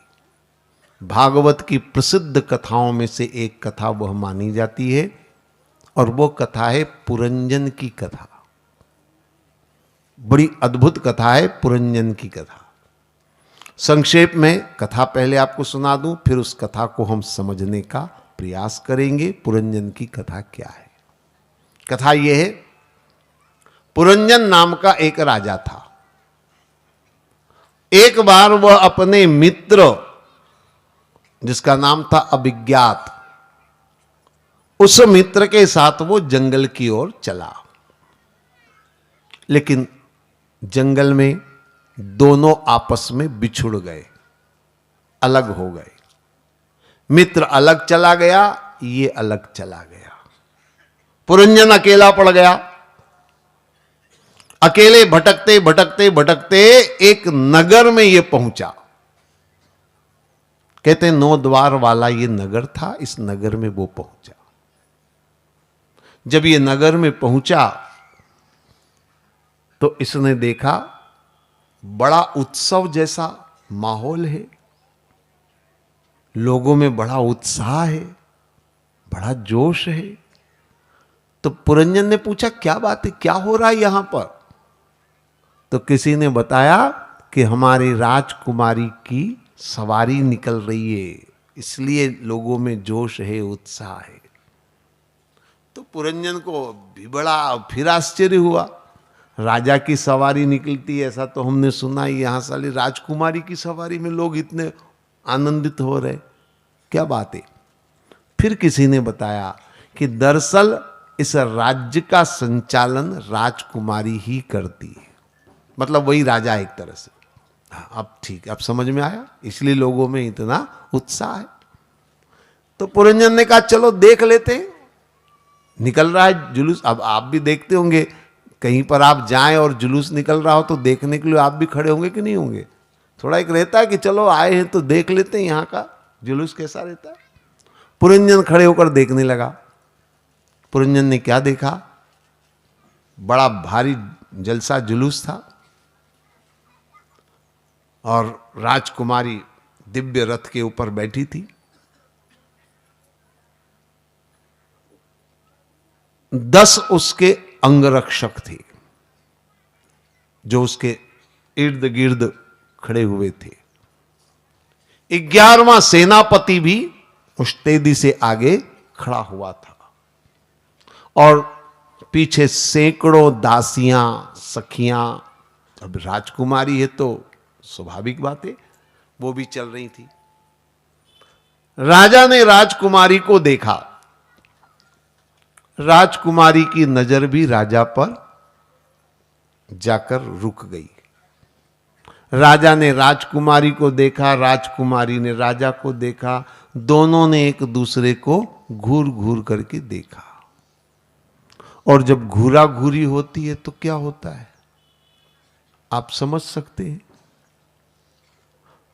A: भागवत की प्रसिद्ध कथाओं में से एक कथा वह मानी जाती है, और वो कथा है पुरंजन की कथा। बड़ी अद्भुत कथा है पुरंजन की कथा। संक्षेप में कथा पहले आपको सुना दूं, फिर उस कथा को हम समझने का प्रयास करेंगे। पुरंजन की कथा क्या है? कथा यह है, पुरंजन नाम का एक राजा था। एक बार वह अपने मित्र, जिसका नाम था अभिज्ञात, उस मित्र के साथ वो जंगल की ओर चला। लेकिन जंगल में दोनों आपस में बिछुड़ गए, अलग हो गए। मित्र अलग चला गया, ये अलग चला गया। पुरंजन अकेला पड़ गया। अकेले भटकते भटकते भटकते एक नगर में ये पहुंचा। कहते 9 द्वार वाला ये नगर था। इस नगर में वो पहुंचा। जब ये नगर में पहुंचा तो इसने देखा बड़ा उत्सव जैसा माहौल है, लोगों में बड़ा उत्साह है, बड़ा जोश है। तो पुरंजन ने पूछा, क्या बात है, क्या हो रहा है यहां पर? तो किसी ने बताया कि हमारी राजकुमारी की सवारी निकल रही है, इसलिए लोगों में जोश है, उत्साह है। तो पुरंजन को भी बड़ा फिर आश्चर्य हुआ। राजा की सवारी निकलती है ऐसा तो हमने सुना ही, यहां साली राजकुमारी की सवारी में लोग इतने आनंदित हो रहे, क्या बात है? फिर किसी ने बताया कि दरअसल इस राज्य का संचालन राजकुमारी ही करती है, मतलब वही राजा एक तरह से। अब ठीक, अब समझ में आया, इसलिए लोगों में इतना उत्साह है। तो पुरंजन ने कहा चलो देख लेते हैं। निकल रहा है जुलूस। अब आप भी देखते होंगे, कहीं पर आप जाएं और जुलूस निकल रहा हो तो देखने के लिए आप भी खड़े होंगे कि नहीं होंगे? थोड़ा एक रहता है कि चलो आए हैं तो देख लेते हैं यहाँ का जुलूस कैसा रहता है। पुरंजन खड़े होकर देखने लगा। पुरंजन ने क्या देखा? बड़ा भारी जलसा जुलूस था और राजकुमारी दिव्य रथ के ऊपर बैठी थी। 10 उसके अंगरक्षक थे जो उसके इर्द गिर्द खड़े हुए थे। 11वां सेनापति भी उस तेजी से आगे खड़ा हुआ था और पीछे सैकड़ों दासियां, सखियां। अब राजकुमारी है तो स्वाभाविक बात है वो भी चल रही थी। राजा ने राजकुमारी को देखा। राजकुमारी की नजर भी राजा पर जाकर रुक गई। राजा ने राजकुमारी को देखा, राजकुमारी ने राजा को देखा। दोनों ने एक दूसरे को घूर घूर करके देखा। और जब घूरा घूरी होती है तो क्या होता है आप समझ सकते हैं।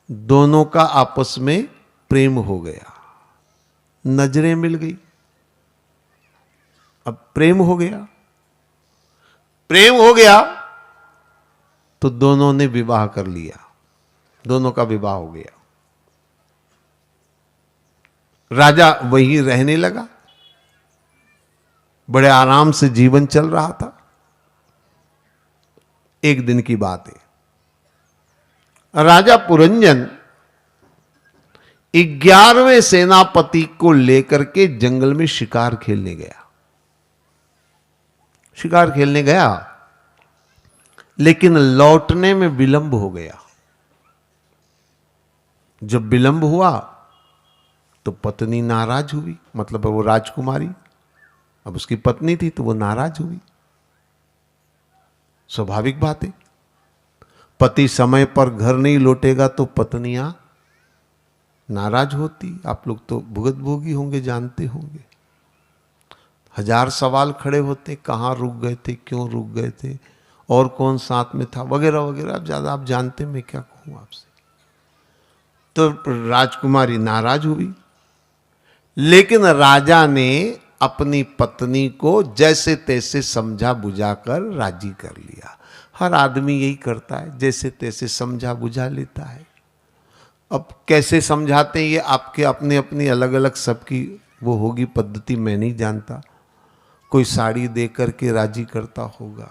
A: दोनों का आपस में प्रेम हो गया, नजरें मिल गई। अब प्रेम हो गया, प्रेम हो गया तो दोनों ने विवाह कर लिया, दोनों का विवाह हो गया। राजा वहीं रहने लगा, बड़े आराम से जीवन चल रहा था। एक दिन की बात है, राजा पुरंजन 11वें सेनापति को लेकर के जंगल में शिकार खेलने गया। शिकार खेलने गया लेकिन लौटने में विलंब हो गया। जब विलंब हुआ तो पत्नी नाराज हुई, मतलब वो राजकुमारी, अब उसकी पत्नी थी तो वो नाराज हुई। स्वाभाविक बात है, पति समय पर घर नहीं लौटेगा तो पत्नियां नाराज होती। आप लोग तो भुगत भोगी होंगे, जानते होंगे। 1000 सवाल खड़े होते, कहां रुक गए थे, क्यों रुक गए थे, और कौन साथ में था, वगैरह वगैरह। अब ज्यादा आप जानते, मैं क्या कहूं आपसे। तो राजकुमारी नाराज हुई, लेकिन राजा ने अपनी पत्नी को जैसे तैसे समझा बुझाकर राजी कर लिया। हर आदमी यही करता है, जैसे तैसे समझा बुझा लेता है। अब कैसे समझाते हैं ये आपके अपने अपनी अलग अलग सबकी वो होगी पद्धति, मैं नहीं जानता। कोई साड़ी दे करके राजी करता होगा,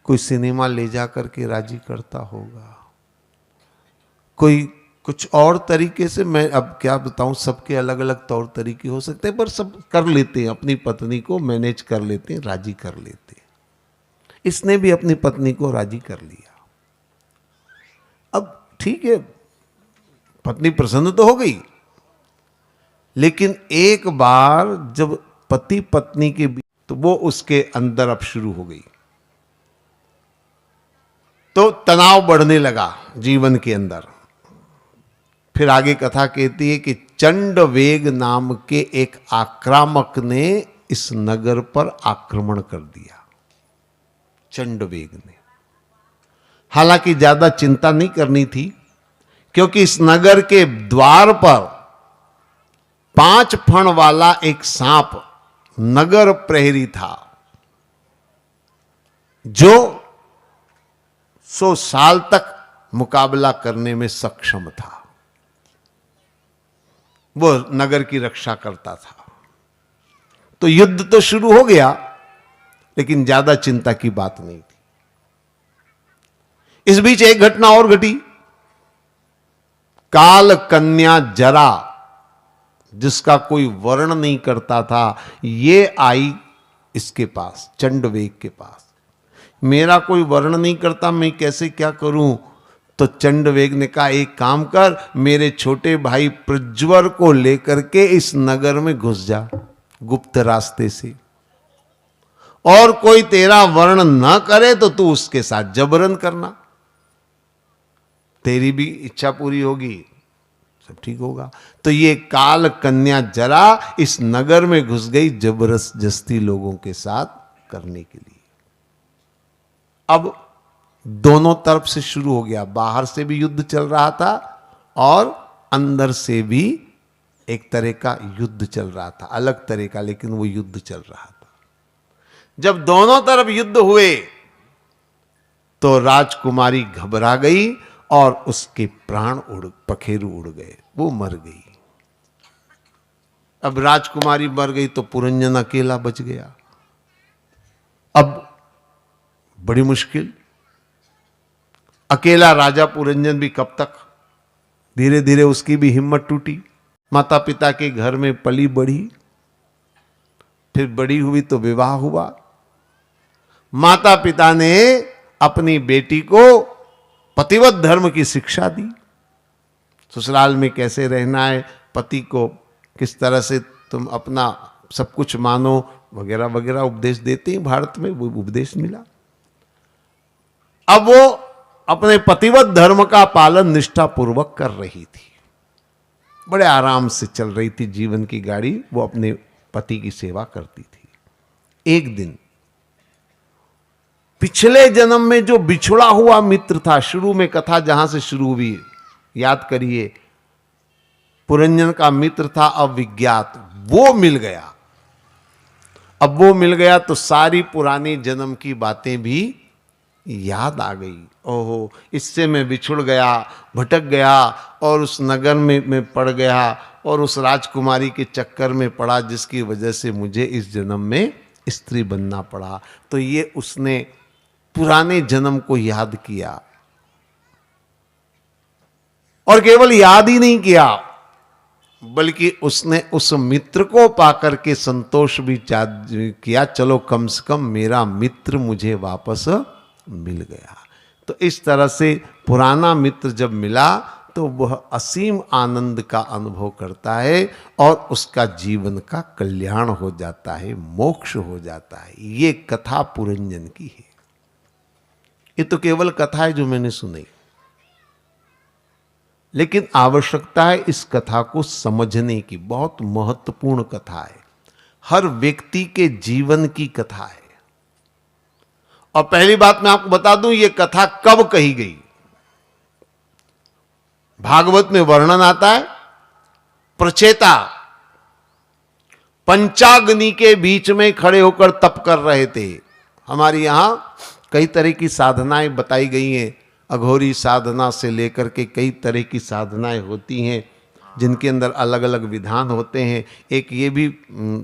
A: कोई सिनेमा ले जा करके राजी करता होगा, कोई कुछ और तरीके से। मैं अब क्या बताऊं, सबके अलग अलग तौर तरीके हो सकते हैं, पर सब कर लेते हैं, अपनी पत्नी को मैनेज कर लेते हैं, राजी कर लेते हैं। इसने भी अपनी पत्नी को राजी कर लिया। अब ठीक है, पत्नी प्रसन्न तो हो गई, लेकिन एक बार जब पति पत्नी के बीच, तो वो उसके अंदर अब शुरू हो गई, तो तनाव बढ़ने लगा जीवन के अंदर। फिर आगे कथा कहती है कि चंडवेग नाम के एक आक्रामक ने इस नगर पर आक्रमण कर दिया। चंडवेग ने, हालांकि ज्यादा चिंता नहीं करनी थी, क्योंकि इस नगर के द्वार पर 5 फण वाला एक सांप नगर प्रहरी था, जो 100 साल तक मुकाबला करने में सक्षम था। वो नगर की रक्षा करता था। तो युद्ध तो शुरू हो गया, लेकिन ज्यादा चिंता की बात नहीं थी। इस बीच एक घटना और घटी। काल कन्या जरा, जिसका कोई वर्ण नहीं करता था, ये आई इसके पास, चंडवेग के पास। मेरा कोई वर्ण नहीं करता, मैं कैसे क्या करूं? तो चंडवेग ने कहा, एक काम कर, मेरे छोटे भाई प्रज्वर को लेकर के इस नगर में घुस जा गुप्त रास्ते से, और कोई तेरा वर्ण ना करे तो तू उसके साथ जबरन करना, तेरी भी इच्छा पूरी होगी, सब ठीक होगा। तो ये काल कन्या जरा इस नगर में घुस गई जबरदस्ती लोगों के साथ करने के लिए। अब दोनों तरफ से शुरू हो गया, बाहर से भी युद्ध चल रहा था और अंदर से भी एक तरह का युद्ध चल रहा था, अलग तरह का, लेकिन वो युद्ध चल रहा था। जब दोनों तरफ युद्ध हुए तो राजकुमारी घबरा गई और उसके प्राण पखेरु उड़ गए, वो मर गई। अब राजकुमारी मर गई तो पुरंजन अकेला बच गया। अब बड़ी मुश्किल, अकेला राजा पुरंजन भी कब तक? धीरे धीरे उसकी भी हिम्मत टूटी। माता पिता के घर में पली बढ़ी, फिर बड़ी हुई तो विवाह हुआ। माता पिता ने अपनी बेटी को पतिव्रत धर्म की शिक्षा दी, ससुराल में कैसे रहना है, पति को किस तरह से तुम अपना सब कुछ मानो, वगैरह वगैरह उपदेश देते हैं। भारत में वो उपदेश मिला। अब वो अपने पतिव्रत धर्म का पालन निष्ठापूर्वक कर रही थी, बड़े आराम से चल रही थी जीवन की गाड़ी, वो अपने पति की सेवा करती थी। एक दिन पिछले जन्म में जो बिछड़ा हुआ मित्र था, शुरू में कथा जहां से शुरू हुई याद करिए, पुरंजन का मित्र था अविज्ञात, वो मिल गया। अब वो मिल गया तो सारी पुरानी जन्म की बातें भी याद आ गई। ओहो, इससे मैं बिछुड़ गया, भटक गया और उस नगर में पड़ गया और उस राजकुमारी के चक्कर में पड़ा, जिसकी वजह से मुझे इस जन्म में स्त्री बनना पड़ा। तो ये उसने पुराने जन्म को याद किया, और केवल याद ही नहीं किया, बल्कि उसने उस मित्र को पाकर के संतोष भी किया, चलो कम से कम मेरा मित्र मुझे वापस मिल गया। तो इस तरह से पुराना मित्र जब मिला तो वह असीम आनंद का अनुभव करता है और उसका जीवन का कल्याण हो जाता है, मोक्ष हो जाता है। ये कथा पुरंजन की है। ये तो केवल कथा है जो मैंने सुनी, लेकिन आवश्यकता है इस कथा को समझने की। बहुत महत्वपूर्ण कथा है, हर व्यक्ति के जीवन की कथा है। और पहली बात मैं आपको बता दूं, ये कथा कब कही गई। भागवत में वर्णन आता है, प्रचेता पंचाग्नि के बीच में खड़े होकर तप कर रहे थे। हमारे यहां कई तरह की साधनाएं बताई गई हैं, अघोरी साधना से लेकर के कई तरह की साधनाएं होती हैं जिनके अंदर अलग अलग विधान होते हैं। एक ये भी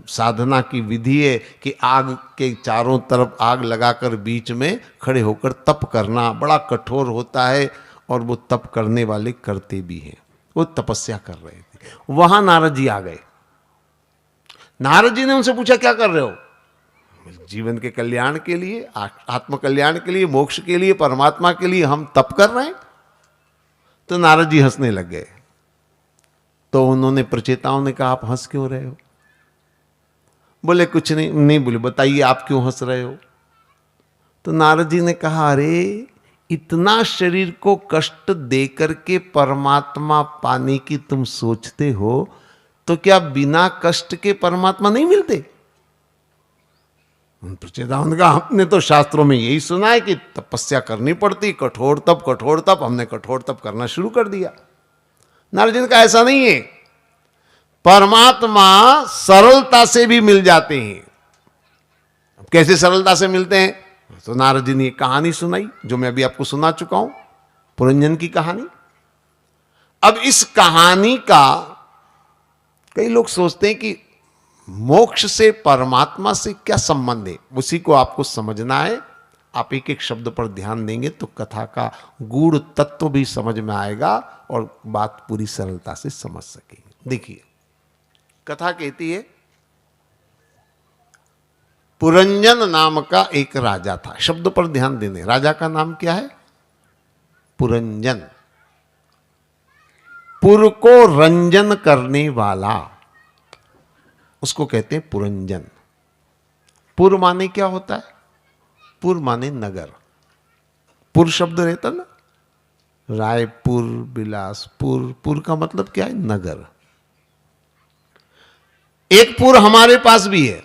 A: साधना की विधि है कि आग के चारों तरफ आग लगाकर बीच में खड़े होकर तप करना, बड़ा कठोर होता है और वो तप करने वाले करते भी हैं। वो तपस्या कर रहे थे, वहां नारद जी आ गए। नारद जी ने उनसे पूछा क्या कर रहे हो? जीवन के कल्याण के लिए, आत्म कल्याण के लिए, मोक्ष के लिए, परमात्मा के लिए हम तप कर रहे हैं। तो नारद जी हंसने लग गए। तो उन्होंने प्रचेताओं ने कहा, आप हंस क्यों रहे हो? बोले कुछ नहीं। नहीं बोले बताइए आप क्यों हंस रहे हो? तो नारद जी ने कहा, अरे इतना शरीर को कष्ट देकर के परमात्मा पाने की तुम सोचते हो, तो क्या बिना कष्ट के परमात्मा नहीं मिलते? उन प्रचेताओं ने कहा, हमने तो शास्त्रों में यही सुना है कि तपस्या करनी पड़ती, कठोर तप, हमने कठोर तप करना शुरू कर दिया। नारद जी ने कहा, ऐसा नहीं है, परमात्मा सरलता से भी मिल जाते हैं। अब कैसे सरलता से मिलते हैं? तो नारद जी ने एक कहानी सुनाई जो मैं अभी आपको सुना चुका हूं, पुरंजन की कहानी। अब इस कहानी का कई लोग सोचते हैं कि मोक्ष से, परमात्मा से क्या संबंध है, उसी को आपको समझना है। आप एक एक शब्द पर ध्यान देंगे तो कथा का गूढ़ तत्व भी समझ में आएगा और बात पूरी सरलता से समझ सकेंगे। देखिए, कथा कहती है, पुरंजन नाम का एक राजा था। शब्द पर ध्यान देने, राजा का नाम क्या है? पुरंजन। पुर को रंजन करने वाला, उसको कहते हैं पुरंजन। पुर माने क्या होता है? पुर माने नगर। पुर शब्द रहता ना, रायपुर, बिलासपुर। पुर का मतलब क्या है? नगर। एक पुर हमारे पास भी है,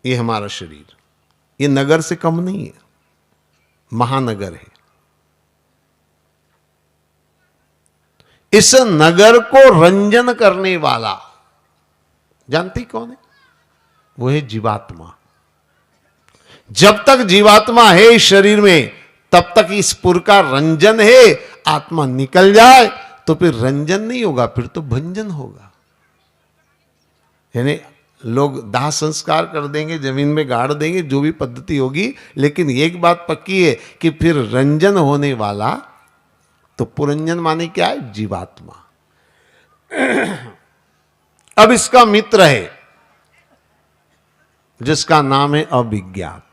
A: ये हमारा शरीर, ये नगर से कम नहीं है, महानगर है। इस नगर को रंजन करने वाला जानती कौन है? वो है जीवात्मा। जब तक जीवात्मा है इस शरीर में, तब तक इस पुर का रंजन है। आत्मा निकल जाए तो फिर रंजन नहीं होगा, फिर तो भंजन होगा। यानी लोग दाह संस्कार कर देंगे, जमीन में गाड़ देंगे, जो भी पद्धति होगी, लेकिन एक बात पक्की है कि फिर रंजन होने वाला, तो पुरंजन माने क्या है? जीवात्मा। अब इसका मित्र है जिसका नाम है अविज्ञात।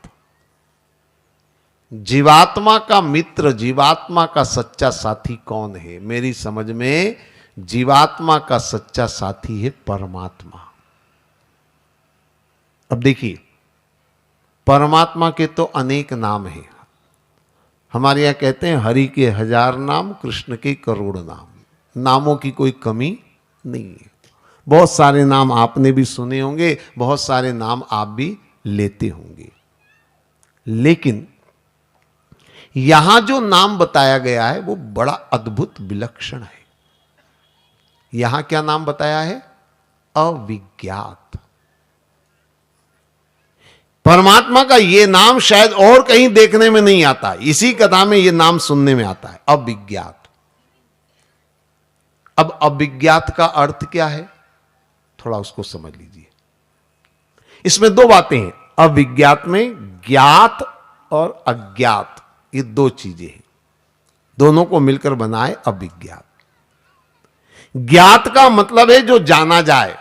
A: जीवात्मा का मित्र, जीवात्मा का सच्चा साथी कौन है? मेरी समझ में जीवात्मा का सच्चा साथी है परमात्मा। अब देखिए, परमात्मा के तो अनेक नाम हैं। हमारे यहां कहते हैं हरि के 1000 नाम, कृष्ण के करोड़ नाम। नामों की कोई कमी नहीं है। बहुत सारे नाम आपने भी सुने होंगे, बहुत सारे नाम आप भी लेते होंगे, लेकिन यहां जो नाम बताया गया है वो बड़ा अद्भुत विलक्षण है। यहां क्या नाम बताया है? अविज्ञात। परमात्मा का यह नाम शायद और कहीं देखने में नहीं आता, इसी कथा में यह नाम सुनने में आता है, अविज्ञात। अब अविज्ञात का अर्थ क्या है, थोड़ा उसको समझ लीजिए। इसमें दो बातें हैं। अविज्ञात में ज्ञात और अज्ञात, ये दो चीजें हैं, दोनों को मिलकर बना है अविज्ञात। ज्ञात का मतलब है जो जाना जाए,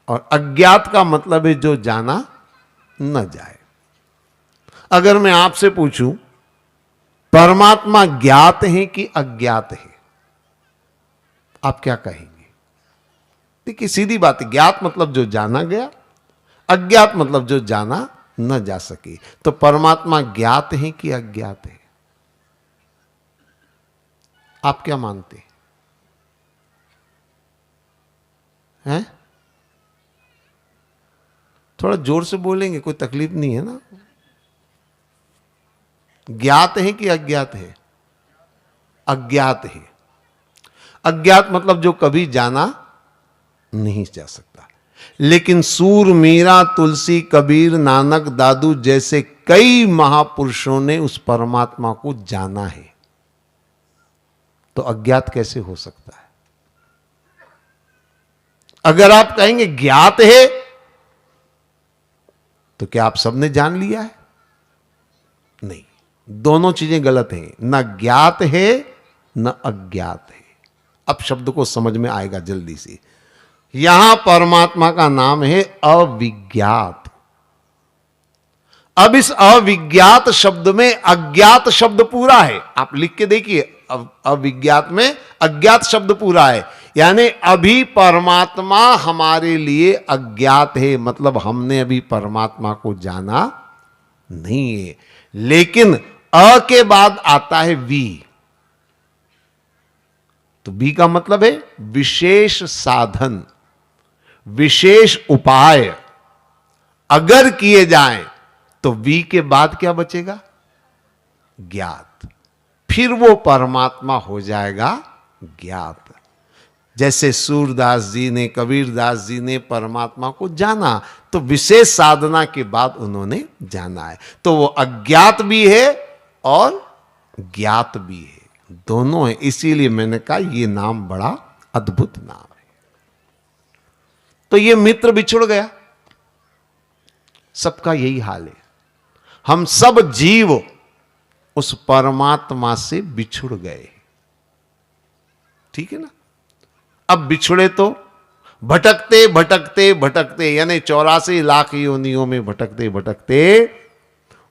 A: और अज्ञात का मतलब है जो जाना न जाए। अगर मैं आपसे पूछूं परमात्मा ज्ञात है कि अज्ञात है, आप क्या कहेंगे? देखिए सीधी बात है, ज्ञात मतलब जो जाना गया, अज्ञात मतलब जो जाना न जा सके। तो परमात्मा ज्ञात है कि अज्ञात है? आप क्या मानते हैं? थोड़ा जोर से बोलेंगे, कोई तकलीफ नहीं है ना? ज्ञात है कि अज्ञात है? अज्ञात है। अज्ञात मतलब जो कभी जाना नहीं जा सकता। लेकिन सूर, मीरा, तुलसी, कबीर, नानक, दादू जैसे कई महापुरुषों ने उस परमात्मा को जाना है, तो अज्ञात कैसे हो सकता है? अगर आप कहेंगे ज्ञात है, तो क्या आप सबने जान लिया है? नहीं, दोनों चीजें गलत हैं। न ज्ञात है न अज्ञात है। अब शब्द को समझ में आएगा जल्दी से। यहां परमात्मा का नाम है अविज्ञात। अब इस अविज्ञात शब्द में अज्ञात शब्द पूरा है। आप लिख के देखिए, अविज्ञात में अज्ञात शब्द पूरा है, यानी अभी परमात्मा हमारे लिए अज्ञात है, मतलब हमने अभी परमात्मा को जाना नहीं है। लेकिन अ के बाद आता है वी, तो वी का मतलब है विशेष साधन, विशेष उपाय अगर किए जाएं तो वी के बाद क्या बचेगा? ज्ञात। फिर वो परमात्मा हो जाएगा ज्ञात। जैसे सूरदास जी ने, कबीरदास जी ने परमात्मा को जाना, तो विशेष साधना के बाद उन्होंने जाना है। तो वो अज्ञात भी है और ज्ञात भी है, दोनों है। इसीलिए मैंने कहा ये नाम बड़ा अद्भुत नाम है। तो ये मित्र बिछुड़ गया, सबका यही हाल है। हम सब जीव उस परमात्मा से बिछुड़ गए, ठीक है ना? अब बिछुड़े तो भटकते भटकते भटकते, यानी 84 लाख योनियों में भटकते भटकते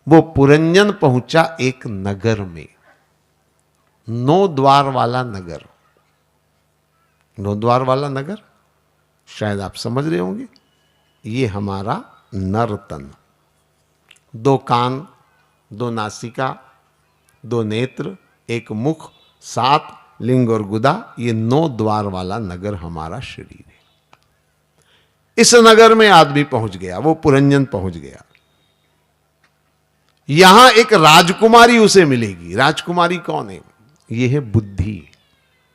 A: वो पुरंजन पहुंचा एक नगर में, 9 द्वार वाला नगर। 9 द्वार वाला नगर शायद आप समझ रहे होंगे, ये हमारा नरतन। 2 कान, 2 नासिका, 2 नेत्र, 1 मुख, 7 लिंग और गुदा, ये 9 द्वार वाला नगर हमारा शरीर है। इस नगर में आदमी पहुंच गया, वो पुरंजन पहुंच गया। यहां एक राजकुमारी उसे मिलेगी। राजकुमारी कौन है? यह है बुद्धि।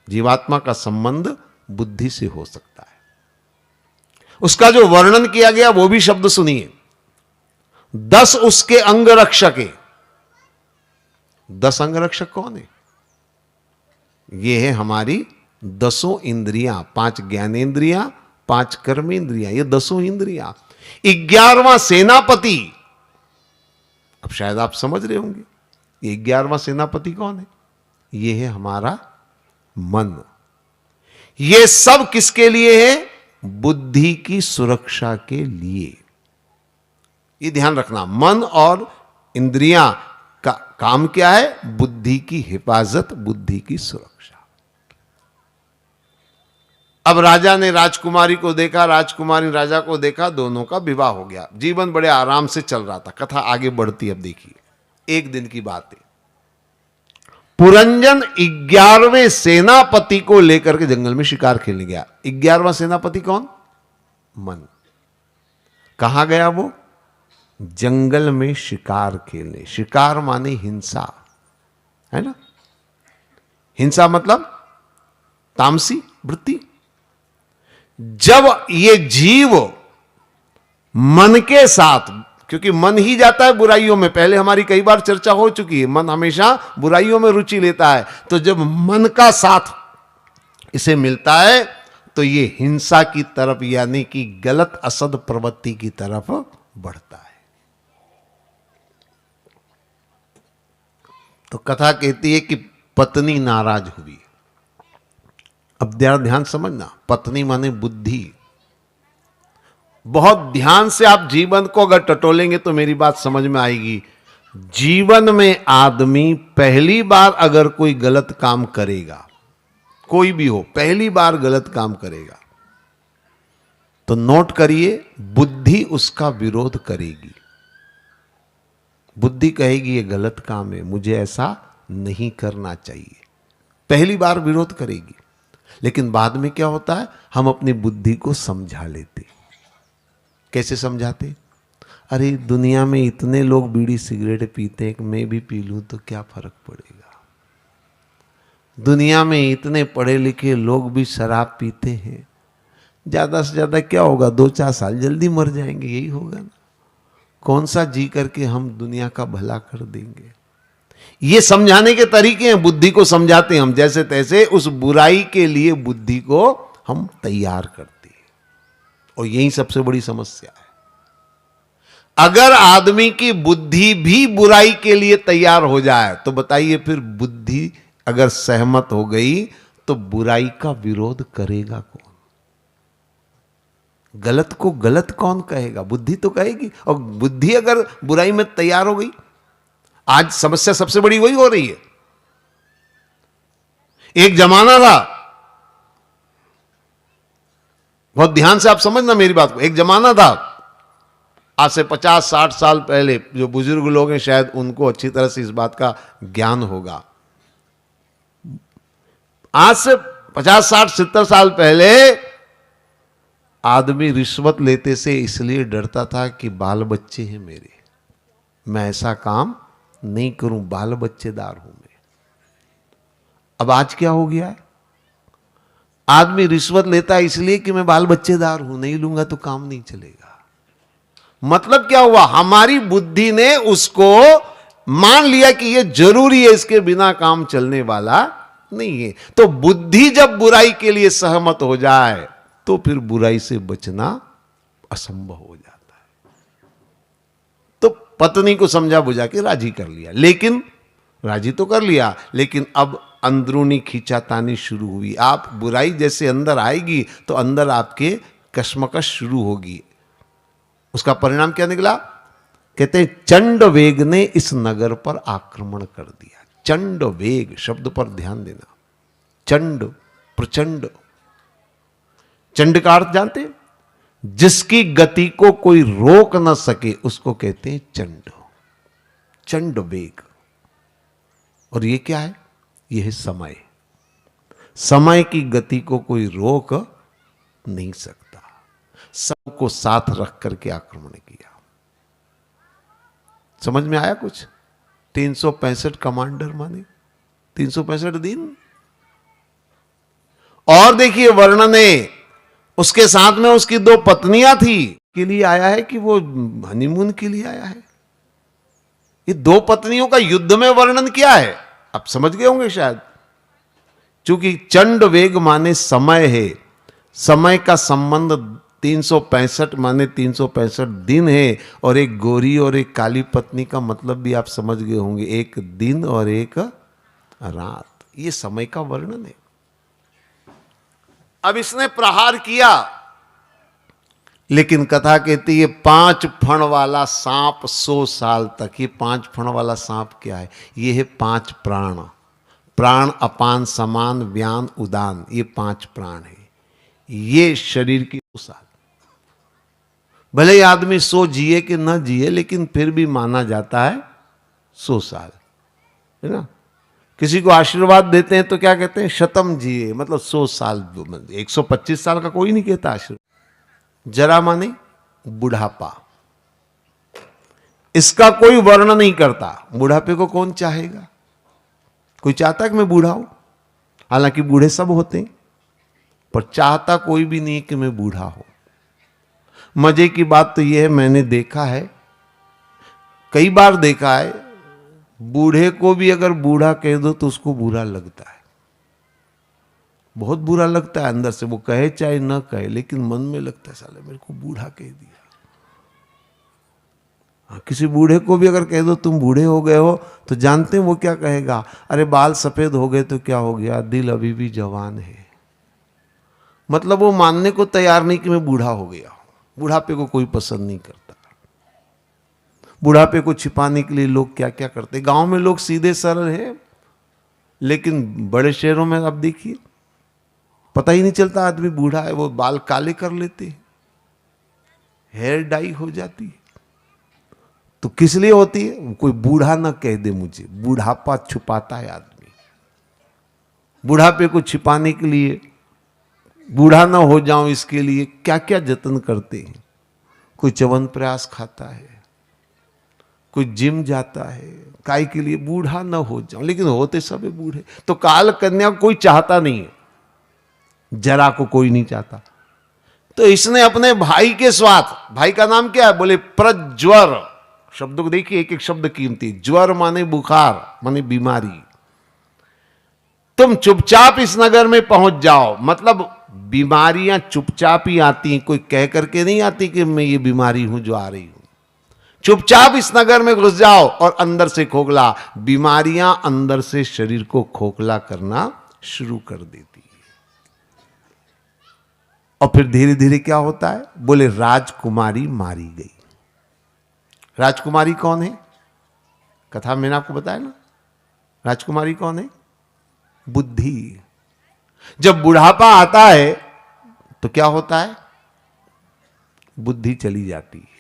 A: जीवात्मा का संबंध बुद्धि से हो सकता है। उसका जो वर्णन किया गया वो भी शब्द सुनिए। 10 उसके अंग रक्षक है। 10 अंग रक्षक कौन है? ये है हमारी 10 इंद्रियां, 5 ज्ञानेंद्रियां, 5 कर्मेंद्रियां, ये 10 इंद्रियां। 11वां सेनापति, अब शायद आप समझ रहे होंगे ये 11वां सेनापति कौन है? ये है हमारा मन। ये सब किसके लिए है? बुद्धि की सुरक्षा के लिए। ये ध्यान रखना, मन और इंद्रियां का काम क्या है? बुद्धि की हिफाजत, बुद्धि की सुरक्षा। अब राजा ने राजकुमारी को देखा, राजकुमारी राजा को देखा, दोनों का विवाह हो गया। जीवन बड़े आराम से चल रहा था। कथा आगे बढ़ती, अब देखिए। एक दिन की बात है, पुरंजन 11वें सेनापति को लेकर के जंगल में शिकार खेलने गया। 11वां सेनापति कौन? मन। कहां गया वो? जंगल में शिकार खेलने। शिकार माने हिंसा, है ना? हिंसा मतलब तामसी वृत्ति। जब ये जीव मन के साथ, क्योंकि मन ही जाता है बुराइयों में, पहले हमारी कई बार चर्चा हो चुकी है, मन हमेशा बुराइयों में रुचि लेता है। तो जब मन का साथ इसे मिलता है तो ये हिंसा की तरफ, यानी कि गलत असद प्रवृत्ति की तरफ बढ़ता है। तो कथा कहती है कि पत्नी नाराज हुई। अब ध्यान समझना, पत्नी माने बुद्धि। बहुत ध्यान से आप जीवन को अगर टटोलेंगे तो मेरी बात समझ में आएगी। जीवन में आदमी पहली बार अगर कोई गलत काम करेगा, कोई भी हो, पहली बार गलत काम करेगा, तो नोट करिए, बुद्धि उसका विरोध करेगी। बुद्धि कहेगी ये गलत काम है, मुझे ऐसा नहीं करना चाहिए। पहली बार विरोध करेगी, लेकिन बाद में क्या होता है? हम अपनी बुद्धि को समझा लेते। कैसे समझाते? अरे दुनिया में इतने लोग बीड़ी सिगरेट पीते हैं कि मैं भी पी लूं तो क्या फर्क पड़ेगा। दुनिया में इतने पढ़े लिखे लोग भी शराब पीते हैं, ज्यादा से ज्यादा क्या होगा, 2-4 साल जल्दी मर जाएंगे, यही होगा ना। कौन सा जी करके हम दुनिया का भला कर देंगे। ये समझाने के तरीके हैं, बुद्धि को समझाते हैं हम जैसे तैसे, उस बुराई के लिए बुद्धि को हम तैयार करते हैं, और यही सबसे बड़ी समस्या है। अगर आदमी की बुद्धि भी बुराई के लिए तैयार हो जाए तो बताइए फिर बुद्धि अगर सहमत हो गई तो बुराई का विरोध करेगा कौन? गलत को गलत कौन कहेगा? बुद्धि तो कहेगी। और बुद्धि अगर बुराई में तैयार हो गई, आज समस्या सबसे बड़ी वही हो रही है। एक जमाना था, बहुत ध्यान से आप समझना मेरी बात को, एक जमाना था आज से 50-60 साल पहले, जो बुजुर्ग लोग हैं शायद उनको अच्छी तरह से इस बात का ज्ञान होगा। आज से 50-60-70 साल पहले आदमी रिश्वत लेते से इसलिए डरता था कि बाल बच्चे हैं मेरे, मैं ऐसा काम नहीं करूं, बाल बच्चेदार हूं मैं। अब आज क्या हो गया है, आदमी रिश्वत लेता है इसलिए कि मैं बाल बच्चेदार हूं, नहीं लूंगा तो काम नहीं चलेगा। मतलब क्या हुआ, हमारी बुद्धि ने उसको मान लिया कि यह जरूरी है, इसके बिना काम चलने वाला नहीं है। तो बुद्धि जब बुराई के लिए सहमत हो जाए तो फिर बुराई से बचना असंभव हो जाता है। तो पत्नी को समझा बुझा के राजी कर लिया, लेकिन राजी तो कर लिया, लेकिन अब अंदरूनी खींचातानी शुरू हुई। आप बुराई जैसे अंदर आएगी तो अंदर आपके कश्मकश शुरू होगी। उसका परिणाम क्या निकला? कहते हैं चंड वेग ने इस नगर पर आक्रमण कर दिया। चंड वेग शब्द पर ध्यान देना। चंड, प्रचंड। चंड का अर्थ जानते हैं? जिसकी गति को कोई रोक न सके उसको कहते हैं चंड। चंड वेग। और ये क्या है? यह है समय। समय की गति को कोई रोक नहीं सकता। सबको साथ रख करके आक्रमण किया। समझ में आया कुछ? 365 कमांडर माने 365 दिन। और देखिए वर्णन है, उसके साथ में उसकी 2 पत्नियां थी। के लिए आया है कि वो हनीमून के लिए आया है? ये 2 पत्नियों का युद्ध में वर्णन किया है, आप समझ गए होंगे शायद। क्योंकि चंड वेग माने समय है, समय का संबंध 365 माने 365 दिन है, और एक गोरी और एक काली पत्नी का मतलब भी आप समझ गए होंगे, एक दिन और एक रात। ये समय का वर्णन है। अब इसने प्रहार किया, लेकिन कथा कहती है 5 फण वाला सांप 100 साल तक। ये 5 फण वाला सांप क्या है? ये है 5 प्राण। प्राण, अपान, समान, व्यान, उदान, ये 5 प्राण है। ये शरीर की 100 साल। भले ही आदमी 100 जिए कि न जिए, लेकिन फिर भी माना जाता है 100 साल, है ना। किसी को आशीर्वाद देते हैं तो क्या कहते हैं? शतम जिए, मतलब 100 साल। 125 साल का कोई नहीं कहता आशीर्वाद। जरा माने बुढ़ापा, इसका कोई वर्णन नहीं करता। बुढ़ापे को कौन चाहेगा? कोई चाहता है कि मैं बूढ़ा हूं? हालांकि बूढ़े सब होते हैं, पर चाहता कोई भी नहीं कि मैं बूढ़ा हूं। मजे की बात तो यह है, मैंने देखा है, कई बार देखा है, बूढ़े को भी अगर बूढ़ा कह दो तो उसको बुरा लगता है, बहुत बुरा लगता है अंदर से। वो कहे चाहे ना कहे, लेकिन मन में लगता है साले मेरे को बूढ़ा कह दिया। हाँ, किसी बूढ़े को भी अगर कह दो तुम बूढ़े हो गए हो, तो जानते हैं वो क्या कहेगा? अरे बाल सफेद हो गए तो क्या हो गया, दिल अभी भी जवान है। मतलब वो मानने को तैयार नहीं कि मैं बूढ़ा हो गया। बुढ़ापे को कोई पसंद नहीं करता। बुढ़ापे को छिपाने के लिए लोग क्या क्या करते। गांव में लोग सीधे सरल हैं, लेकिन बड़े शहरों में आप देखिए पता ही नहीं चलता आदमी बूढ़ा है। वो बाल काले कर लेते हैं, हेयर डाई हो जाती है। तो किस लिए होती है? कोई बूढ़ा ना कह दे मुझे। बुढ़ापा छुपाता है आदमी। बुढ़ापे को छिपाने के लिए, बूढ़ा ना हो जाऊं इसके लिए क्या क्या जतन करते हैं। कोई च्यवनप्राश खाता है, कोई जिम जाता है, काय के लिए बूढ़ा ना हो जाऊं, लेकिन होते सब है बूढ़े। तो काल कन्या को कोई चाहता नहीं है, जरा को कोई नहीं चाहता। तो इसने अपने भाई के साथ, भाई का नाम क्या है, बोले प्रज्वर। शब्द को देखिए, एक एक शब्द कीमती। ज्वर माने बुखार, माने बीमारी। तुम चुपचाप इस नगर में पहुंच जाओ, मतलब बीमारियां चुपचाप ही आती हैं, कोई कह करके नहीं आती कि मैं ये बीमारी हूं जो आ रही हूं। चुपचाप इस नगर में घुस जाओ और अंदर से खोखला। बीमारियां अंदर से शरीर को खोखला करना शुरू कर देती है। और फिर धीरे धीरे क्या होता है, बोले राजकुमारी मारी गई। राजकुमारी कौन है, कथा मैंने आपको बताया ना। राजकुमारी कौन है, बुद्धि। जब बुढ़ापा आता है तो क्या होता है, बुद्धि चली जाती है।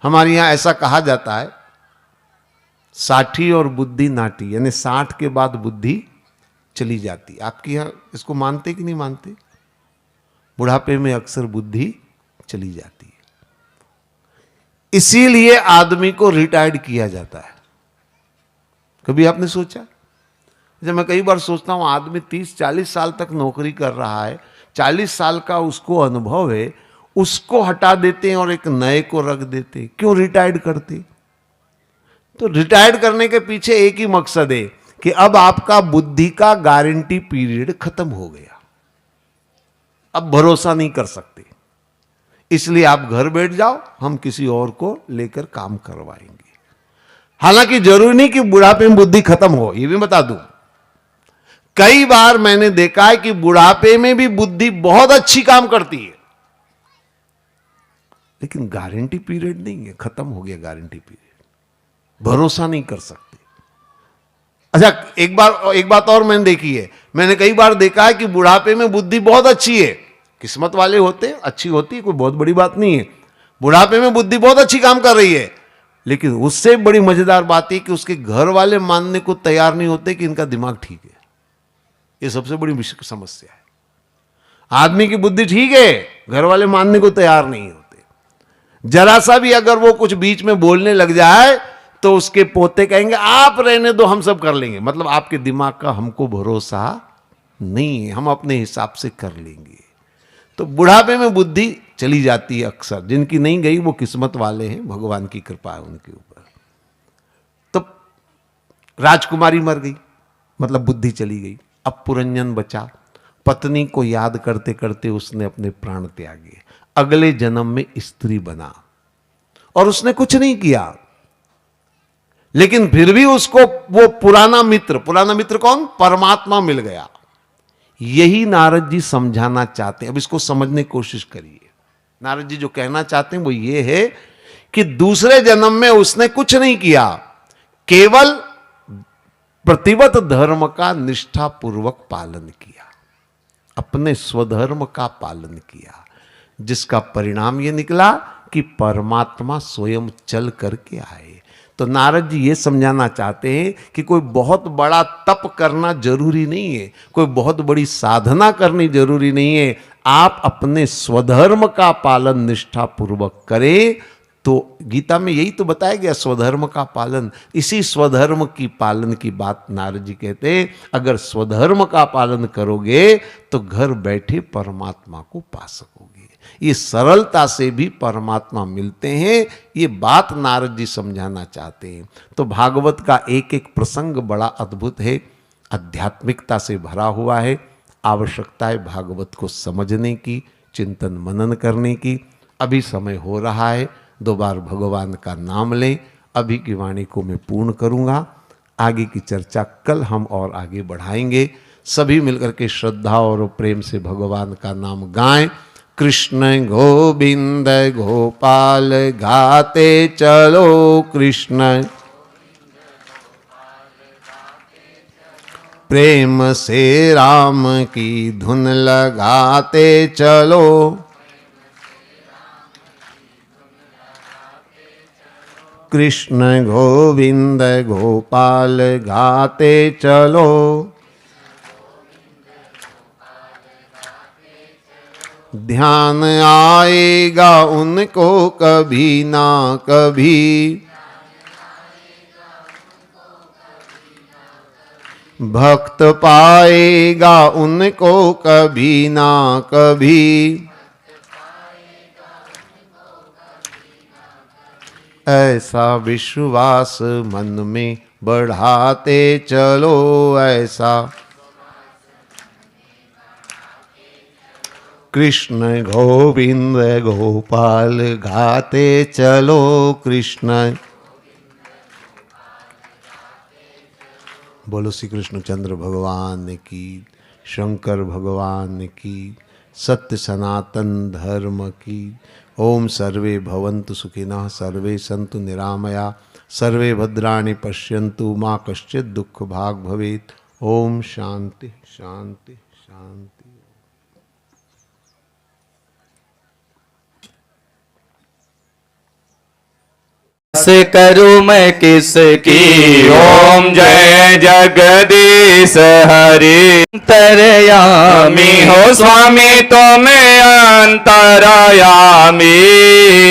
A: हमारे यहां ऐसा कहा जाता है, 60 और बुद्धि नाटी, यानी 60 के बाद बुद्धि चली जाती। आपके यहां इसको मानते कि नहीं मानते? बुढ़ापे में अक्सर बुद्धि चली जाती है, इसीलिए आदमी को रिटायर्ड किया जाता है। कभी आपने सोचा? जब मैं कई बार सोचता हूं, आदमी 30-40 साल तक नौकरी कर रहा है, 40 साल का उसको अनुभव है, उसको हटा देते हैं और एक नए को रख देते हैं। क्यों रिटायर्ड करते? तो रिटायर्ड करने के पीछे एक ही मकसद है कि अब आपका बुद्धि का गारंटी पीरियड खत्म हो गया, अब भरोसा नहीं कर सकते, इसलिए आप घर बैठ जाओ, हम किसी और को लेकर काम करवाएंगे। हालांकि जरूरी नहीं कि बुढ़ापे में बुद्धि खत्म हो, यह भी बता दूं। कई बार मैंने देखा है कि बुढ़ापे में भी बुद्धि बहुत अच्छी काम करती है, लेकिन गारंटी पीरियड नहीं है, खत्म हो गया गारंटी पीरियड, भरोसा नहीं कर सकते। अच्छा, एक बात और मैंने देखी है, मैंने कई बार देखा है कि बुढ़ापे में बुद्धि बहुत अच्छी है, किस्मत वाले होते, अच्छी होती है, कोई बहुत बड़ी बात नहीं है। बुढ़ापे में बुद्धि बहुत अच्छी काम कर रही है, लेकिन उससे बड़ी मजेदार बात है कि उसके घर वाले मानने को तैयार नहीं होते कि इनका दिमाग ठीक है। यह सबसे बड़ी समस्या है। आदमी की बुद्धि ठीक है, घर वाले मानने को तैयार नहीं होते। जरा सा भी अगर वो कुछ बीच में बोलने लग जाए तो उसके पोते कहेंगे आप रहने दो, हम सब कर लेंगे। मतलब आपके दिमाग का हमको भरोसा नहीं है, हम अपने हिसाब से कर लेंगे। तो बुढ़ापे में बुद्धि चली जाती है अक्सर। जिनकी नहीं गई वो किस्मत वाले हैं, भगवान की कृपा है उनके ऊपर। तो राजकुमारी मर गई, मतलब बुद्धि चली गई। अब पुरंजन बचा। पत्नी को याद करते करते उसने अपने प्राण त्यागे, अगले जन्म में स्त्री बना, और उसने कुछ नहीं किया, लेकिन फिर भी उसको वो पुराना मित्र कौन, परमात्मा मिल गया। यही नारद जी समझाना चाहते हैं। अब इसको समझने की कोशिश करिए। नारद जी जो कहना चाहते हैं वो ये है कि दूसरे जन्म में उसने कुछ नहीं किया, केवल प्रतिवत धर्म का निष्ठापूर्वक पालन किया, अपने स्वधर्म का पालन किया, जिसका परिणाम यह निकला कि परमात्मा स्वयं चल करके आए। तो नारद जी ये समझाना चाहते हैं कि कोई बहुत बड़ा तप करना जरूरी नहीं है, कोई बहुत बड़ी साधना करनी जरूरी नहीं है। आप अपने स्वधर्म का पालन निष्ठापूर्वक करें। तो गीता में यही तो बताया गया, स्वधर्म का पालन। इसी स्वधर्म की पालन की बात नारद जी कहते हैं। अगर स्वधर्म का पालन करोगे तो घर बैठे परमात्मा को पा सकोगे। ये सरलता से भी परमात्मा मिलते हैं, ये बात नारद जी समझाना चाहते हैं। तो भागवत का एक एक प्रसंग बड़ा अद्भुत है, आध्यात्मिकता से भरा हुआ है। आवश्यकता है भागवत को समझने की, चिंतन मनन करने की। अभी समय हो रहा है, 2 बार भगवान का नाम लें। अभी की वाणी को मैं पूर्ण करूंगा, आगे की चर्चा कल हम और आगे बढ़ाएंगे। सभी मिलकर के श्रद्धा और प्रेम से भगवान का नाम गाएं। कृष्ण गोविंद गोपाल गाते चलो, कृष्ण प्रेम से राम की धुन लगाते चलो। कृष्ण गोविंद गोपाल गाते चलो। ध्यान आएगा उनको कभी ना कभी, भक्त पाएगा उनको कभी ना कभी। ऐसा विश्वास मन में बढ़ाते चलो, ऐसा कृष्ण गोविंद गोपाल गाते चलो, कृष्ण। बोलो श्री कृष्णचंद्र भगवान की, शंकर भगवान की, सत्य सनातन धर्म की। ओम सर्वे भवन्तु सुखिनः, सर्वे सन्तु निरामया, सर्वे भद्राणि पश्यन्तु, मा कश्चित् दुःख भाग् भवेत्। ओम शांति शांति शांति।
B: करूं मैं किसकी।
C: ओम जय जगदीश हरि।
B: अंतरयामी
C: हो स्वामी तुम अंतरयामी।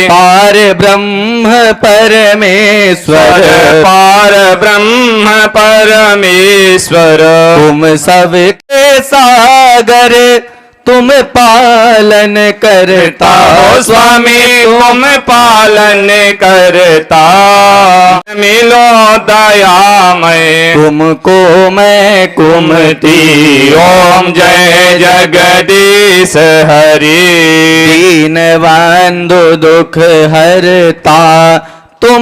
B: पार ब्रह्म परमेश्वर,
C: पार ब्रह्म परमेश्वर।
B: तुम सबके सागर, तुम पालन करता
C: हो स्वामी तुम पालन करता। मिलो दयामय
B: तुमको मैं
C: कुमति। ओम जय जगदीश हरि।
B: दीन बंधु दुख हरता, तुम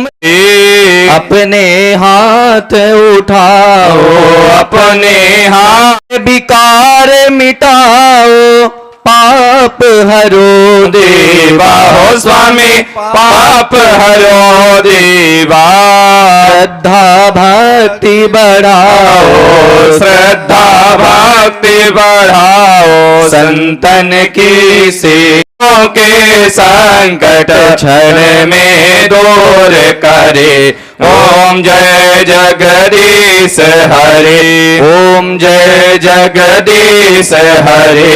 B: अपने हाथ उठाओ,
C: अपने हाथ
B: विकार मिटाओ, पाप हरो
C: देवा। हो स्वामी पाप हरो देवा।
B: श्रद्धा भक्ति बढ़ाओ,
C: श्रद्धा भक्ति बढ़ाओ। संतन की सेवा के संकट क्षण में दूर करे। ओम जय जगदीश हरि। ओम जय जगदीश हरि।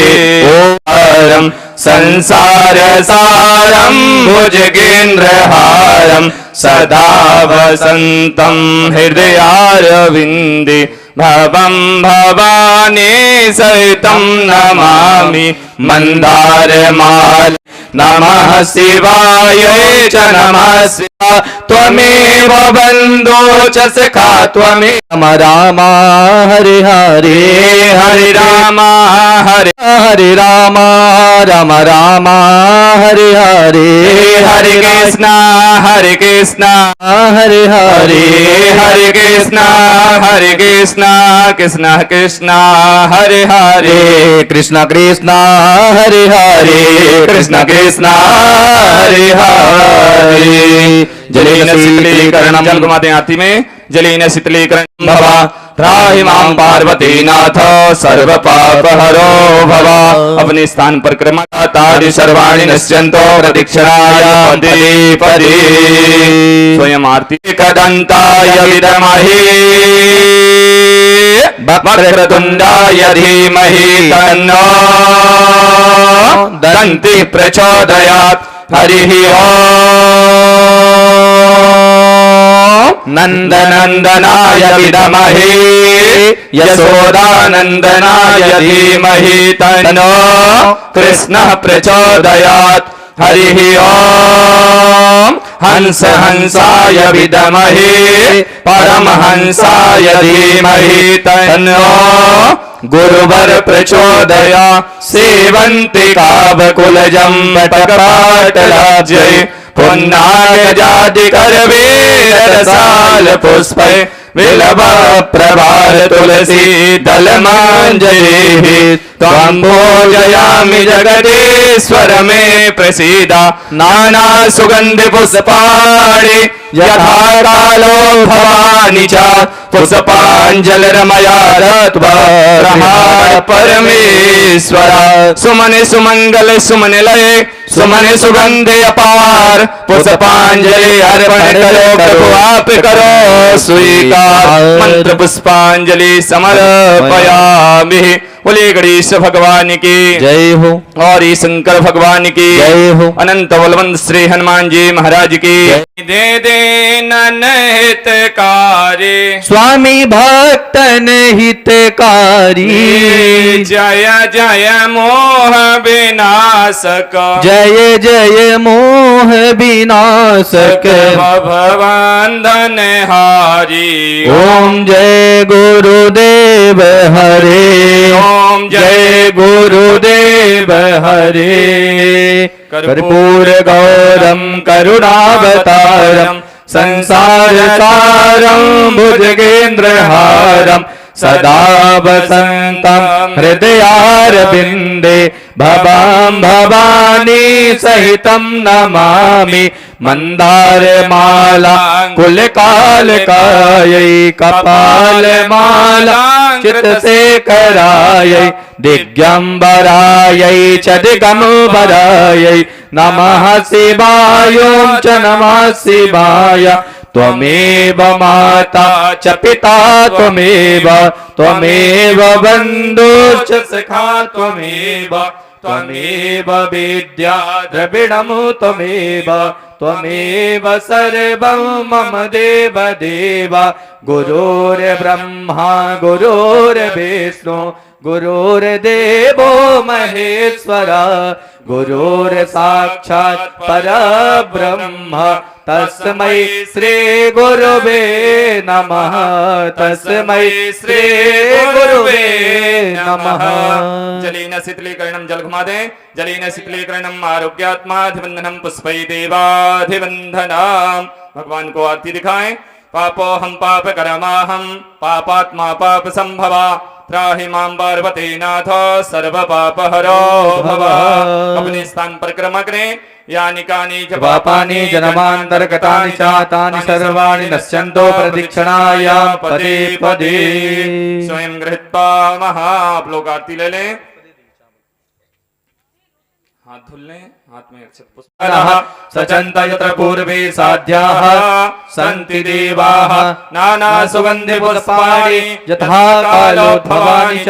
C: ओम संसार सारम भुजगेन्द्रहारम सदा वसंतं हृदयारविन्दे। भवं भवानी सहितं नमामि मन्दारमाल। नमः शिवाय च नमः शिवाय। त्वमेव बन्धो च सखा त्वमेव।
B: राम राम हरे हरे,
C: हरे राम हरे
B: हरे राम राम राम हरे हरे,
C: हरे कृष्ण हरे कृष्ण
B: हरे हरे,
C: हरे कृष्ण हरे कृष्ण कृष्ण कृष्ण हरे हरे।
B: कृष्ण कृष्ण हरे हरे,
C: कृष्ण कृष्ण हरे हरे। जलेन शीतलीकरणं जल घुमाते आरती में। जलेन शीतलीकरणं भवा त्राहि मां पार्वती नाथ सर्व पाप हरो भवा। अपने स्थान पर क्रमतादि सर्वाणि नश्यन्तो प्रदक्षिणाय पदे पदे। स्वयं आरती। एकदन्ताय विद्महे वक्रतुण्डाय धीमहि तन्नो दन्तिः प्रचोदयात्। हरिः ओम्। नन्दनन्दनाय विद्महे यशोदानन्दनाय धीमहि तन्नो कृष्णः प्रचोदयात्। हरिः ओम्। हंस हंसाय विद्महे परमहंसाय धीमहि तन्नो गुरुवर प्रचोदयात्। सेवन्ति कावकुलजं वटकपाटलाब्जै पुन्नाय जाति करवेरसाल पुष्पै विलव प्रभार तुलसी दलमाञ्जलिः। त्वं पूजयामि जगदीश्वर मे प्रसीद। नाना सुगन्धि पुष्पाणि यथा कालो भवानि च पुष्पाञ्जलिर्मया दत्त्वा प्रहार परमेश्वर। सुमने सुमंगल सुमने लय सुमने सुगंधे अपार। पुष्पांजलि अर्पण करो प्रभु आप करो स्वीकार। मंत्र पुष्पांजलि समर्पयामि। बोले गणेश भगवान की
B: जय हो,
C: और ये शंकर भगवान की
B: जय हो।
C: अनंत बलवंत श्री हनुमान जी महाराज की दे दे नन हितकारी।
B: स्वामी भक्तन हित हितकारी।
C: जय जय मोह विनाशक
B: जय जय मोह विनाशक
C: भवबंधन हारी।
B: ओम जय गुरुदेव हरे।
C: ओम
B: जय गुरुदेव हरे। कर्पूर गौरम करुणावतारम संसार सारम भुजगेन्द्रहारम सदा वसन्तं हृदयारविन्दे भवां भवानी सहितं नमामि। मन्दारमाला कुलकालकायै कपालमाला चित्तशेखरायै दिग्यम्बरायै च दिगम्बरायै नमः शिवाय। ॐ च नमः शिवाय। त्वमेव माता च पिता त्वमेव त्वमेव बन्धुश्च सखा त्वमेव त्वमेव विद्या द्रविणं त्वमेव त्वमेव सर्वं मम देव देव। गुरुर्ब्रह्मा गुरुर्विष्णु गुरुर्देवो महेश्वर गुरुर्साक्षात् परब्रह्म तस्मै श्री गुरुवे नमः। तस्मै श्री गुरुवे नमः।
C: जलेन शीतलीकरणं जल घुमा दें। जलेन शीतलीकरणं आरोग्यात्माधिबंधनं पुष्पै देवाधिबंधनम्। भगवान को आरती दिखाएं। पापोहम पाप करमाहम पापात्मा पाप संभवा त्राहि मां पार्वती नाथ सर्व पाप हरो भव। अपने स्थान पर क्रम करें। यानि कानि च
B: पापानि जन्मान्तरगतानि च तानि सर्वाणि नश्यन्तो प्रदक्षिणायां पदे पदे।
C: स्वयं गृहीत्वा महा। आप लोग आरती ले लें। हाथ धुल लें। हाथ में अक्षत पुष्प
B: सचन्त यत्र पूर्वे साध्याः सन्ति देवाः नाना सुगन्धि पुष्पाणि यथा कालोद्भवानि च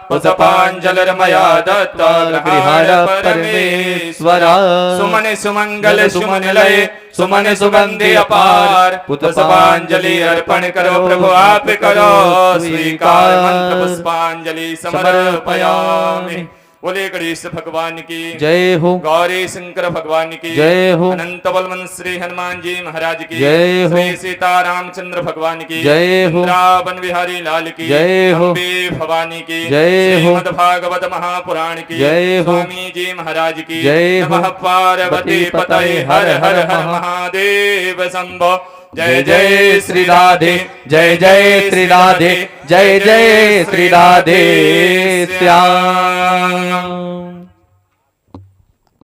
B: पुष्पाञ्जलिर्मया दत्ता गृहाय परमेश्वर।
C: सुमन सुमंगल सुमन लय सुमन सुगंधि अपार पुष्पांजलि अर्पण करो प्रभु आप करो स्वीकार। मंत्र पुष्पांजलि समर्पयामि। बोले गणेश भगवान की
B: जय हो।
C: गौरी शंकर भगवान की
B: जय हो।
C: अनंत बलवन श्री हनुमान जी महाराज की
B: जय हो।
C: श्री सीतारामचंद्र भगवान की
B: जय हो।
C: वृंदावन बिहारी लाल की
B: जय हो।
C: अम्बे भवानी की
B: जय हो।
C: श्रीमद् भागवत महापुराण की
B: जय हो।
C: स्वामी जी महाराज की
B: जय हो।
C: नमः पार्वती पतये हर हर हर महादेव शंभो। जय जय
B: श्री राधे जय जय श्री राधे जय जय श्री राधे श्याम।